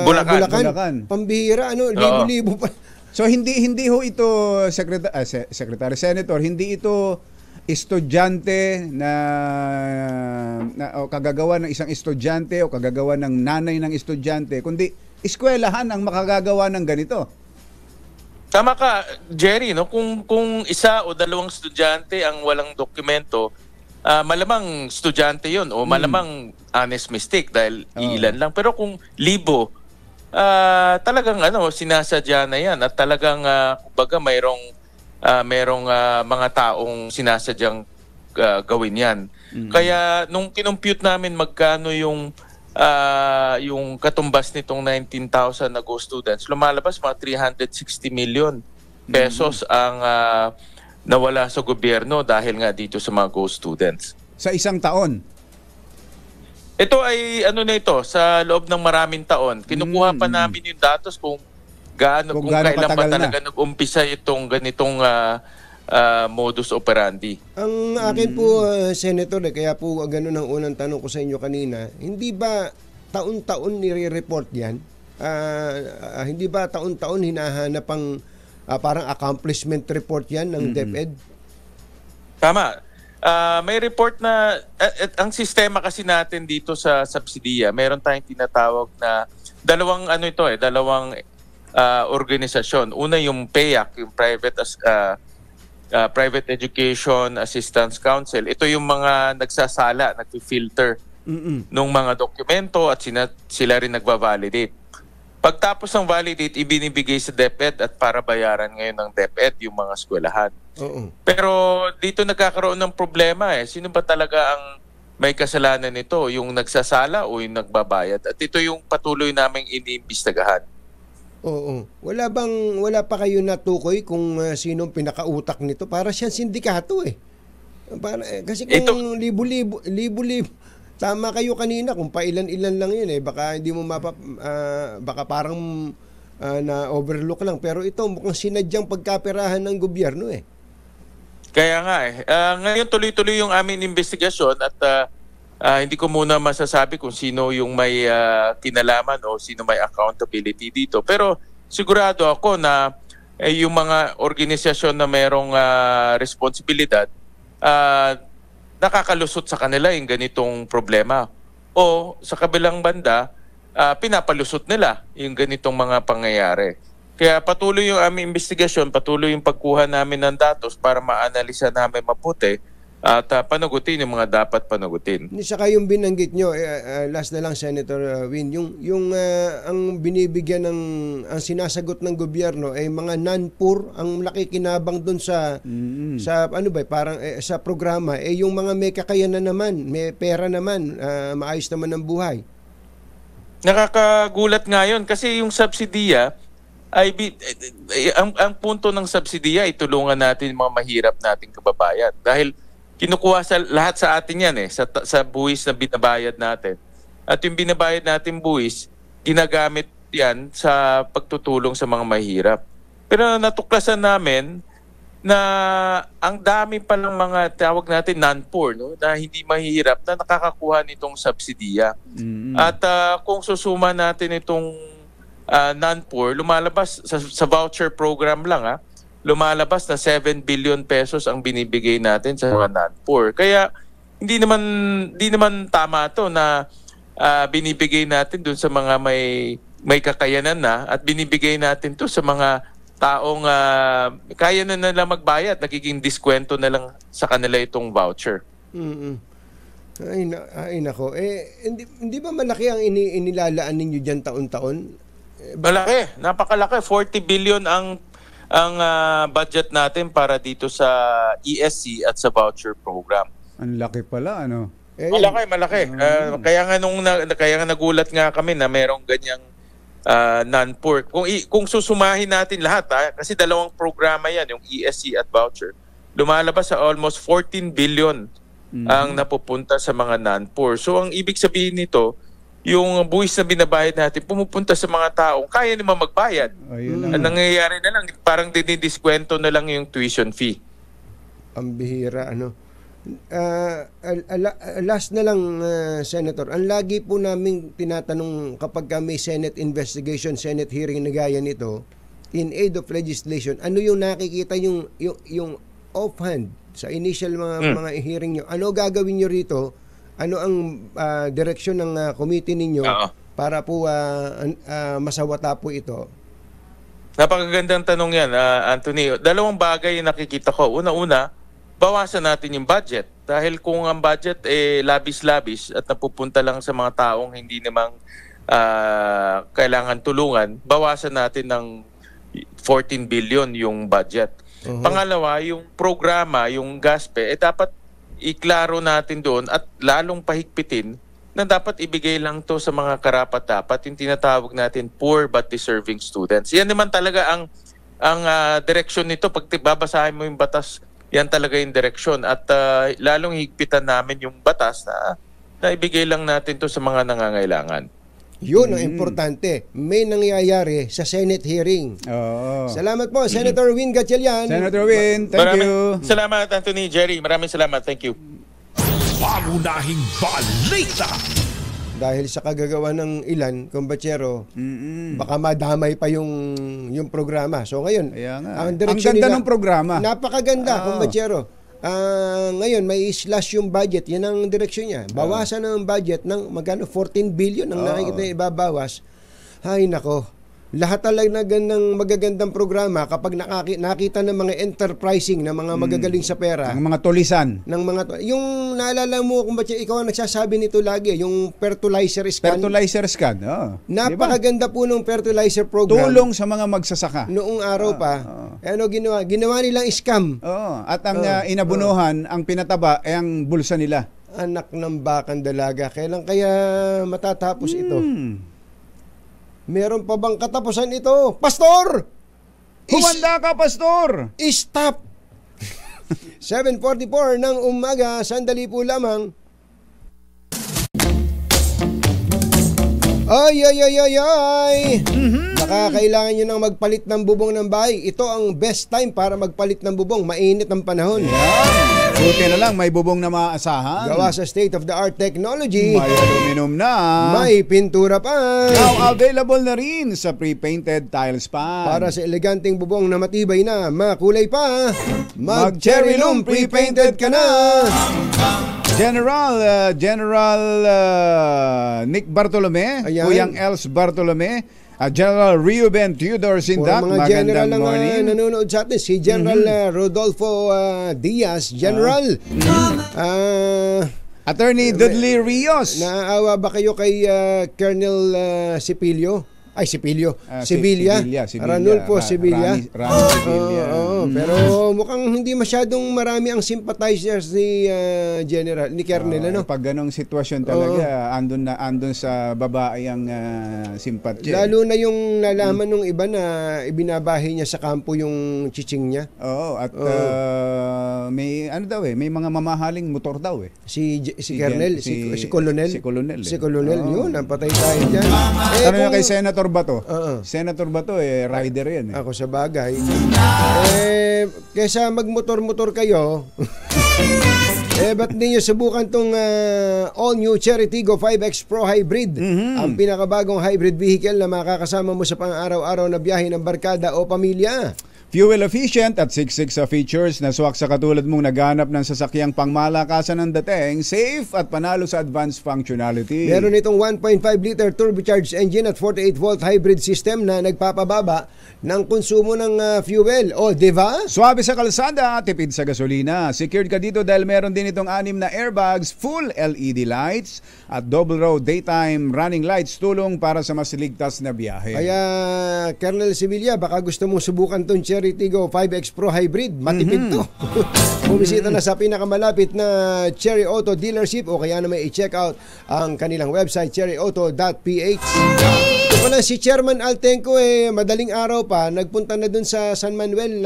Speaker 2: Bulacan. Pambihira, libo-libo pa.
Speaker 3: So hindi ho ito Secretary Senator, hindi ito estudyante o kagagawa ng isang estudyante o kagagawa ng nanay ng estudyante, kundi eskwelahan ang makagagawa ng ganito.
Speaker 15: Tama ka, Jerry, no? Kung isa o dalawang estudyante ang walang dokumento, malamang estudyante 'yon o malamang honest mistake dahil iilan lang. Pero kung libo, talagang sinasadya na 'yan at talagang kumbaga mayroong mga taong sinasadyang gawin 'yan. Kaya nung kinompute namin magkano yung katumbas nitong 19,000 na ghost students, lumalabas mga 360 million pesos ang nawala sa gobyerno dahil nga dito sa mga ghost students.
Speaker 3: Sa isang taon?
Speaker 15: Ito ay sa loob ng maraming taon. Kinukuha pa namin yung datos kung kailan pa talaga nag-umpisa itong ganitong modus operandi.
Speaker 2: Ang akin po, Senator, kaya po ganun ang unang tanong ko sa inyo kanina, hindi ba taon-taon nire-report yan? Hindi ba taon-taon hinahanap ang parang accomplishment report yan ng DepEd?
Speaker 15: Tama. May report na, ang sistema kasi natin dito sa subsidiya, meron tayong tinatawag na dalawang organisasyon. Una yung PEAC, yung Private Education Assistance Council. Ito yung mga nagsasala, nag-filter ng mga dokumento at sila rin nagva-validate. Pagtapos ng validate, ibinibigay sa DepEd at para bayaran ngayon ng DepEd yung mga eskwelahan. Pero dito nagkakaroon ng problema Sino ba talaga ang may kasalanan nito? Yung nagsasala o yung nagbabayad? At ito yung patuloy naming iniimbestagahan.
Speaker 2: Wala pa kayo natukoy kung sinong pinakautak nito? Para siyang sindikato kasi kung libo-libo, tama kayo kanina kung pailan-ilan lang yun baka hindi mo baka parang na-overlook lang. Pero ito mukhang sinadyang pagkaperahan ng gobyerno
Speaker 15: Kaya nga ngayon tuloy-tuloy yung aming investigasyon at hindi ko muna masasabi kung sino yung may kinalaman o sino may accountability dito. Pero sigurado ako na yung mga organisasyon na mayroong responsibilidad, nakakalusot sa kanila yung ganitong problema. O sa kabilang banda, pinapalusot nila yung ganitong mga pangyayari. Kaya patuloy yung aming investigasyon, patuloy yung pagkuha namin ng datos para maanalisa namin mabuti at panagutin yung mga dapat panagutin.
Speaker 2: Saka yung binanggit nyo, last na lang Senator Win, yung ang binibigyan ang sinasagot ng gobyerno ay mga non-poor ang nakikinabang doon sa ano ba, parang sa programa, yung mga may kakayanan naman, may pera naman, maayos naman ang buhay.
Speaker 15: Nakakagulat nga yun kasi yung subsidiya ay ang punto ng subsidiya ay tulungan natin yung mga mahirap nating kababayan dahil kinukuha sa lahat sa atin yan sa buwis na binabayad natin. At yung binabayad natin buwis, ginagamit yan sa pagtutulong sa mga mahirap. Pero natuklasan namin na ang dami pa ng mga tawag natin non-poor, no, na hindi mahirap na nakakakuha nitong subsidiya. At kung susuma natin itong non-poor, lumalabas sa voucher program lang lumalabas na 7 billion pesos ang binibigay natin sa mga non-poor. Kaya hindi naman tama to na binibigay natin dun sa mga may kakayanan na at binibigay natin to sa mga taong kaya na nila magbayad, nagiging diskwento na lang sa kanila itong voucher.
Speaker 2: Ay nako. Hindi ba malaki ang inilalaan ninyo diyan taon-taon?
Speaker 15: Malaki, napakalaki. 40 billion ang budget natin para dito sa ESC at sa voucher program.
Speaker 3: Ang laki pala, ano?
Speaker 15: Malaki. Kaya nga nagulat nga kami na merong ganyang non-poor. Kung susumahin natin lahat, kasi dalawang programa yan, yung ESC at voucher, lumalabas sa almost 14 billion ang napupunta sa mga non-poor. So ang ibig sabihin nito, yung buwis na binabayad natin pumupunta sa mga taong kaya naman magbayad. Ang nangyayari na lang, parang dinidiskwento na lang yung tuition fee.
Speaker 2: Ang bihira, ano. Last na lang, Senator, ang lagi po namin tinatanong kapag may Senate investigation, Senate hearing na gaya nito, in aid of legislation, ano yung nakikita yung offhand sa initial mga hearing nyo? Ano gagawin nyo rito? Ano ang direksyon ng committee ninyo para po masawata po ito?
Speaker 15: Napakagandang tanong yan, Anthony. Dalawang bagay yung nakikita ko. Una-una, bawasan natin yung budget. Dahil kung ang budget labis-labis at napupunta lang sa mga taong hindi namang kailangan tulungan, bawasan natin ng 14 billion yung budget. Pangalawa, yung programa, yung GASPE, dapat iklaro natin doon at lalong pahigpitin na dapat ibigay lang to sa mga karapat-dapat, yung tinatawag natin poor but deserving students. Yan naman talaga ang direksyon nito. Pag babasahin mo yung batas, yan talaga yung direksyon. At lalong higpitan namin yung batas na ibigay lang natin to sa mga nangangailangan.
Speaker 2: Yun ang importante. May nangyayari sa Senate hearing. Salamat po, Senator Win Gatchalian.
Speaker 3: Senator Win, thank you.
Speaker 15: Salamat, Anthony, Jerry. Maraming salamat. Thank you.
Speaker 4: Pangunahing balita.
Speaker 2: Dahil sa kagagawa ng ilan, kumbatsero, baka madamay pa yung programa. So ngayon, ang
Speaker 3: ganda ng programa.
Speaker 2: Napakaganda, kumbatsero. Ngayon may slash yung budget, yan ang direksyon niya. Bawasan ng budget ng magkano 14 billion ang nakikita ibabawas. Ay nako, lahat talaga ng magagandang programa kapag nakita ng mga enterprising na mga magagaling sa pera,
Speaker 3: ng mga tulisan,
Speaker 2: yung naalala mo kung ba't ikaw ang nagsasabi nito lagi, yung fertilizer scan. Napakaganda po ng fertilizer program.
Speaker 3: Tulong sa mga magsasaka.
Speaker 2: Noong araw pa, ano ginawa nilang scam.
Speaker 3: At ang inabunuhan, ang pinataba ay ang bulsa nila.
Speaker 2: Anak ng bakang dalaga. Kailan kaya matatapos ito? Meron pa bang katapusan ito? Pastor!
Speaker 3: Humanda ka, Pastor!
Speaker 2: Stop! 7:44 ng umaga, sandali po lamang. Ay! Baka kailangan nyo nang magpalit ng bubong ng bahay. Ito ang best time para magpalit ng bubong. Mainit ang panahon.
Speaker 3: Buti na lang, may bubong na maaasahan.
Speaker 2: Gawa sa state-of-the-art technology.
Speaker 3: May aluminum na.
Speaker 2: May pintura pa.
Speaker 3: Now available na rin sa pre-painted tiles pan.
Speaker 2: Para sa eleganteng bubong na matibay na, makulay pa. Mag-Cherry Loom pre-painted ka na.
Speaker 3: General Nick Bartolome, Kuyang Els Bartolome, General Reuben Theodore Sindak,
Speaker 2: mga general
Speaker 3: magandang morning.
Speaker 2: Nanonood sa atin. Si General Rodolfo Diaz, General.
Speaker 3: Attorney Dudley Rios.
Speaker 2: Naaawa ba kayo kay Colonel Sipilio? Ay, Sipilio. Sevilla. Ranulfo Sevilla.
Speaker 3: Rani Sevilla.
Speaker 2: Pero mukhang hindi masyadong marami ang sympathizers ni General, ni Colonel.
Speaker 3: Pag ganong sitwasyon talaga, andun sa babae ang simpatya.
Speaker 2: Lalo na yung nalaman ng iba na ibinabahay niya sa kampo yung chiching niya.
Speaker 3: Oo, at may may mga mamahaling motor daw eh.
Speaker 2: Si Colonel, si Colonel. Si Colonel, yun, napatay tayo dyan.
Speaker 3: Tanong kay Senator Bato. Senator Bato rider yan.
Speaker 2: Ako sa bagay. Kesa magmotor-motor kayo, ba't di nyo subukan tong all-new Cherry Tiggo 5X Pro Hybrid? Ang pinakabagong hybrid vehicle na makakasama mo sa pang-araw-araw na biyahe ng barkada o pamilya.
Speaker 3: Fuel efficient at siksik sa features na swak sa katulad mong naghanap ng sasakyang pangmalakasan ng dating, safe at panalo sa advanced functionality.
Speaker 2: Meron itong 1.5-liter turbocharged engine at 48-volt hybrid system na nagpapababa ng konsumo ng fuel. O, di ba?
Speaker 3: Swabe sa kalsada, tipid sa gasolina. Secured ka dito dahil meron din itong 6 na airbags, full LED lights at double row daytime running lights, tulong para sa mas ligtas na biyahe.
Speaker 2: Kaya, Colonel Sevilla, baka gusto mo subukan tong Cherry Tiggo 5X Pro Hybrid. Matipid to. Bumisita na sa pinakamalapit na Cherry Auto dealership o kaya naman i-check out ang kanilang website, cherryauto.ph. Wala si Chairman Altenco madaling araw pa nagpunta na dun sa San Manuel,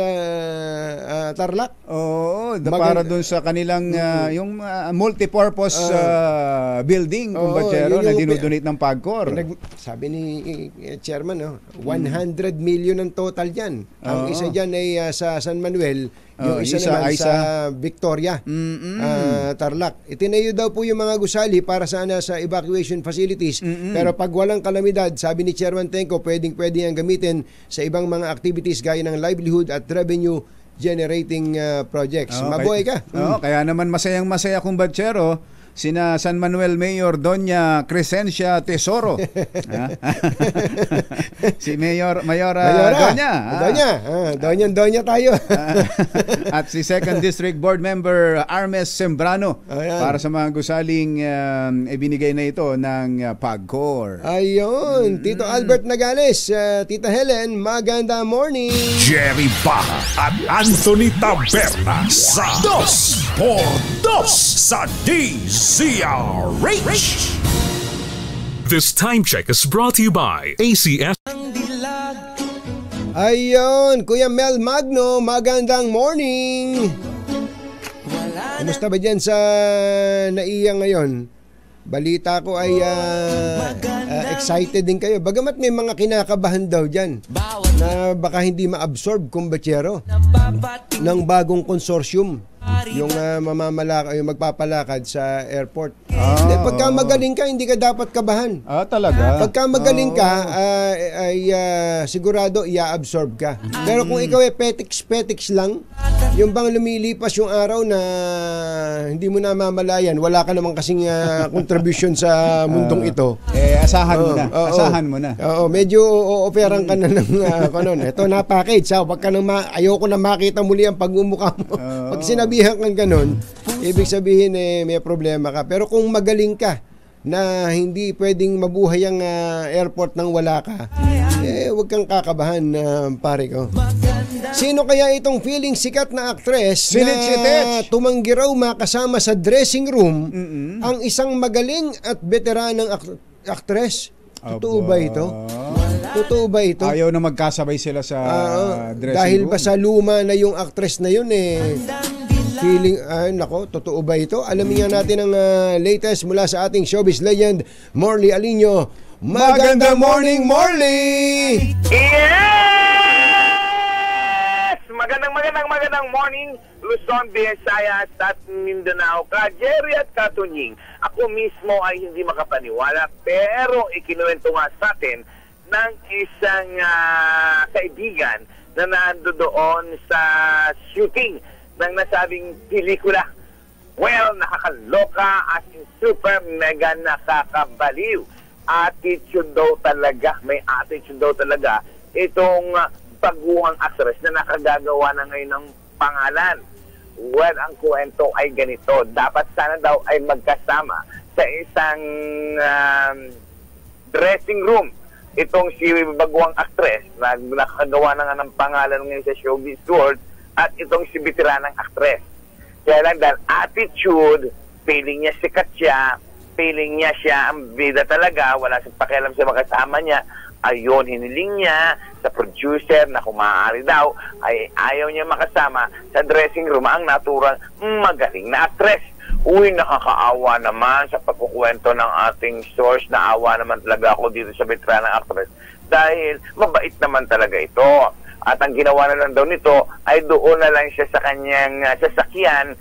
Speaker 2: Tarlac.
Speaker 3: Oo, para dun sa kanilang yung multipurpose building, kumbachero, na dinodonate ng PAGCOR.
Speaker 2: Sabi ni Chairman, 100 million ang total dyan. Ang isa dyan ay sa San Manuel, yung isa naman sa Victoria, Tarlac. Itinayo daw po yung mga gusali para sa evacuation facilities. Pero pag walang kalamidad, sabi ni Chairman Tenco, pwedeng ang gamitin sa ibang mga activities gaya ng livelihood at revenue generating projects. Mabuhay ka.
Speaker 3: Kaya naman masayang-masaya kung batsero sina San Manuel Mayor Doña Crescencia Tesoro. Si Mayor
Speaker 2: Doña tayo.
Speaker 3: At si 2nd District Board Member Armes Sembrano. Para sa mga gusaling ibinigay na ito ng PAGCOR.
Speaker 2: Ayun, Tito Albert Nagales, Tita Helen, maganda morning.
Speaker 4: Jerry Baja at Anthony Taberna sa 2x2 sa DZRH.
Speaker 6: This time check is brought to you by ACS.
Speaker 2: Ayun, Kuya Mel Magno, magandang morning. Kumusta ba dyan sa Naiya ngayon? Balita ko ay excited din kayo. Bagamat may mga kinakabahan daw dyan na baka hindi ma-absorb kumbachero ng bagong consortium. Yung magpapalakad sa airport. Pagka magaling ka, hindi ka dapat kabahan.
Speaker 3: Talaga?
Speaker 2: Pagka magaling ka, sigurado i-absorb ka. Pero kung ikaw petiks lang, yung bang lumilipas yung araw na hindi mo na mamalayan, wala ka naman kasing contribution sa mundong ito.
Speaker 3: Asahan mo na.
Speaker 2: Medyo operang ka na ng ito na package. Ayoko na makita muli ang pagmumukha mo. Pag sinabihan kang ganun, ibig sabihin may problema ka. Pero kung magaling ka na hindi pwedeng mabuhay ang airport nang wala ka, huwag kang kakabahan, pare ko. Sino kaya itong feeling sikat na actress na tumanggi raw makasama sa dressing room ang isang magaling at veteranang actress? Totoo ba ito? Totoo ba ito?
Speaker 3: Ayaw na magkasabay sila sa dressing
Speaker 2: dahil
Speaker 3: room.
Speaker 2: Dahil ba sa luma na yung actress na yun feeling, totoo ba ito? Alamin nga natin ang latest mula sa ating showbiz legend, Morley Alinio. Magandang morning, Morley!
Speaker 8: Yes! Magandang morning, Luzon, Visayas at Mindanao, Jerry at Katunying. Ako mismo ay hindi makapaniwala, pero ikinuwento nga sa atin ng isang kaibigan na nando doon sa shooting ng nasabing pelikula. Well, nakakaloka at super mega nakakabaliw. attitude daw talaga, itong baguhang actress na nakagagawa na ngayon ng pangalan. Well, ang kwento ay ganito. Dapat sana daw ay magkasama sa isang dressing room. Itong si baguhang actress na nakagawa na nga ng pangalan ngayon sa showbiz world at itong si veteranang actress. Kaya lang dahil attitude, feeling niya sikat siya, feeling niya siya ang bida talaga, wala siyang pakialam sa makasama niya. Ayun, hiniling niya sa producer na kung maaari daw ay ayaw niya makasama sa dressing room ang naturang magaling na actress. Uy, nakakaawa naman sa pagkukwento ng ating source. Naawa naman talaga ako dito sa veteranang actress dahil mabait naman talaga ito. At ang ginawa na lang daw nito ay doon na lang siya sa kanyang sasakyan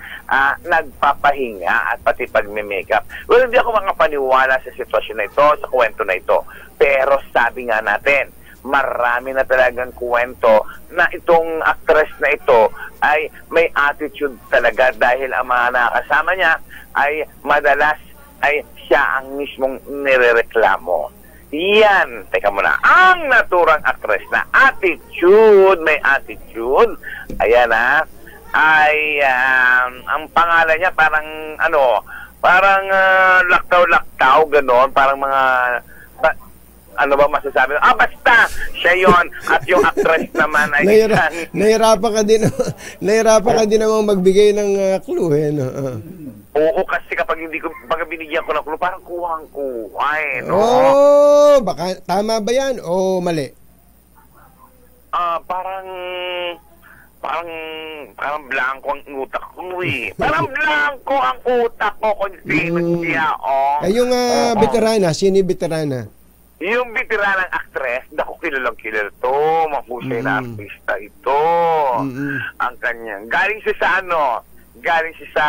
Speaker 8: nagpapahinga at pati pagme-makeup. Well, hindi ako makapaniwala sa sitwasyon na ito, sa kwento na ito. Pero sabi nga natin, marami na talagang kwento na itong actress na ito ay may attitude talaga dahil ang mga nakasama niya ay madalas ay siya ang mismong nirereklamo. Yan, teka muna, ang naturang actress na attitude, may attitude, ayan ay ang pangalan niya parang laktaw-laktaw, ganon, parang mga, ano ba masasabi? Basta, siya yon. At yung actress naman ay
Speaker 2: nahirapan ka din namang magbigay ng clue, no?
Speaker 8: Oo, kasi kapag binigyan ko ng clue, parang kuhang-kuha, no?
Speaker 2: Oh, baka tama ba yan o mali?
Speaker 8: Parang blanco ang utak ko, eh. Parang blanco ang utak ko kung sino siya,
Speaker 2: Ay, yung veterana, sino yung veterana?
Speaker 8: Yung veteranang actress, naku, kilalang kilala to. Mahusay na artista ito. Ang kanyang. Galing siya sa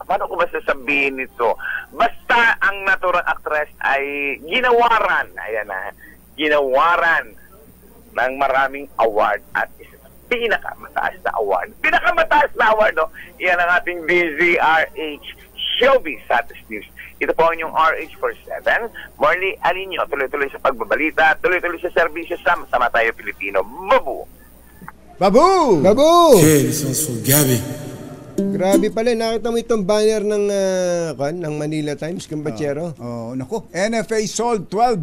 Speaker 8: paano ko ba sasabihin ito? Basta ang naturang actress ay ginawaran. Ayan ginawaran ng maraming award at pinakamataas na award. Pinakamataas na award, no? Yan ang ating DZRH Showbiz Status News. Ito po ang inyong RH47. Marley Alinio, tuloy-tuloy sa pagbabalita, tuloy-tuloy sa serbisyo, sama-sama tayo Pilipino. Babu!
Speaker 3: Babu!
Speaker 2: Babu!
Speaker 16: Okay, this one's for Gabby.
Speaker 2: Grabe pala, nakita mo itong banner ng Manila Times, Kambachero?
Speaker 3: Naku, NFA sold 12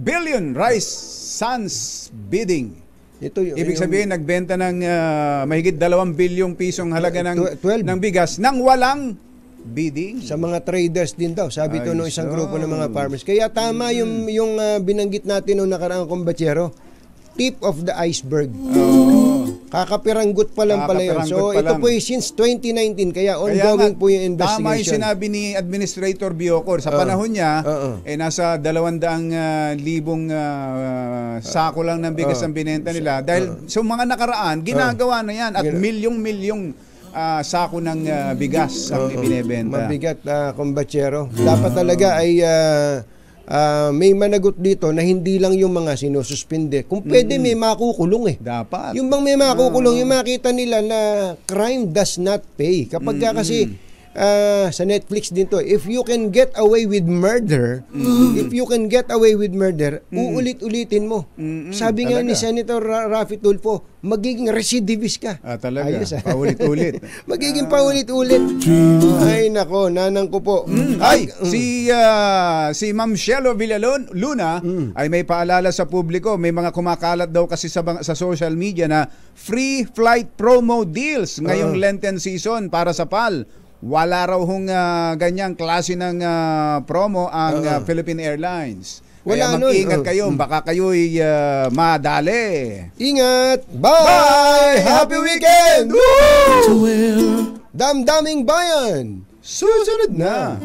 Speaker 3: billion rice sons bidding. Ibig sabihin, nagbenta ng mahigit 2 bilyong pisong halaga ng bigas nang walang bidding.
Speaker 2: Sa mga traders din daw, sabi to ng isang grupo ng mga farmers. Kaya tama yung binanggit natin nung nakaraang Kambachero, tip of the iceberg. Kakapiranggut pa lang pala yun. So ito po since 2019, kaya ongoing po yung investigation.
Speaker 3: Tama yung sinabi ni Administrator Biocor. Sa panahon niya, nasa 200,000 sako lang ng bigas ang binenta nila. Dahil sa mga nakaraan, ginagawa na yan at milyong sako ng bigas ang ibinebenta.
Speaker 2: Mabigat, Kambachero. Dapat talaga ay may managot dito na hindi lang yung mga sinususpinde. Kung pwede may makukulong
Speaker 3: Dapat.
Speaker 2: Yung bang may makukulong, yung makita nila na crime does not pay. Kapag kasi sa Netflix din to, if you can get away with murder, uulit-ulitin mo. Sabi nga ni Senator Raffy Tulfo, magiging recidivist ka.
Speaker 3: Talaga.
Speaker 2: Ayos,
Speaker 3: paulit-ulit.
Speaker 2: Magiging paulit-ulit. Ay nako, nanang ko po.
Speaker 3: Si Ma'am Shelo Villaluna ay may paalala sa publiko. May mga kumakalat daw kasi sa social media na free flight promo deals ngayong Lenten season para sa PAL. Wala raw hong ganyang klase ng promo ang Philippine Airlines. Kaya mag-ingat kayo, baka kayo'y madali.
Speaker 2: Ingat! Bye! Happy weekend! Woo! Damdaming bayan! Susunod na!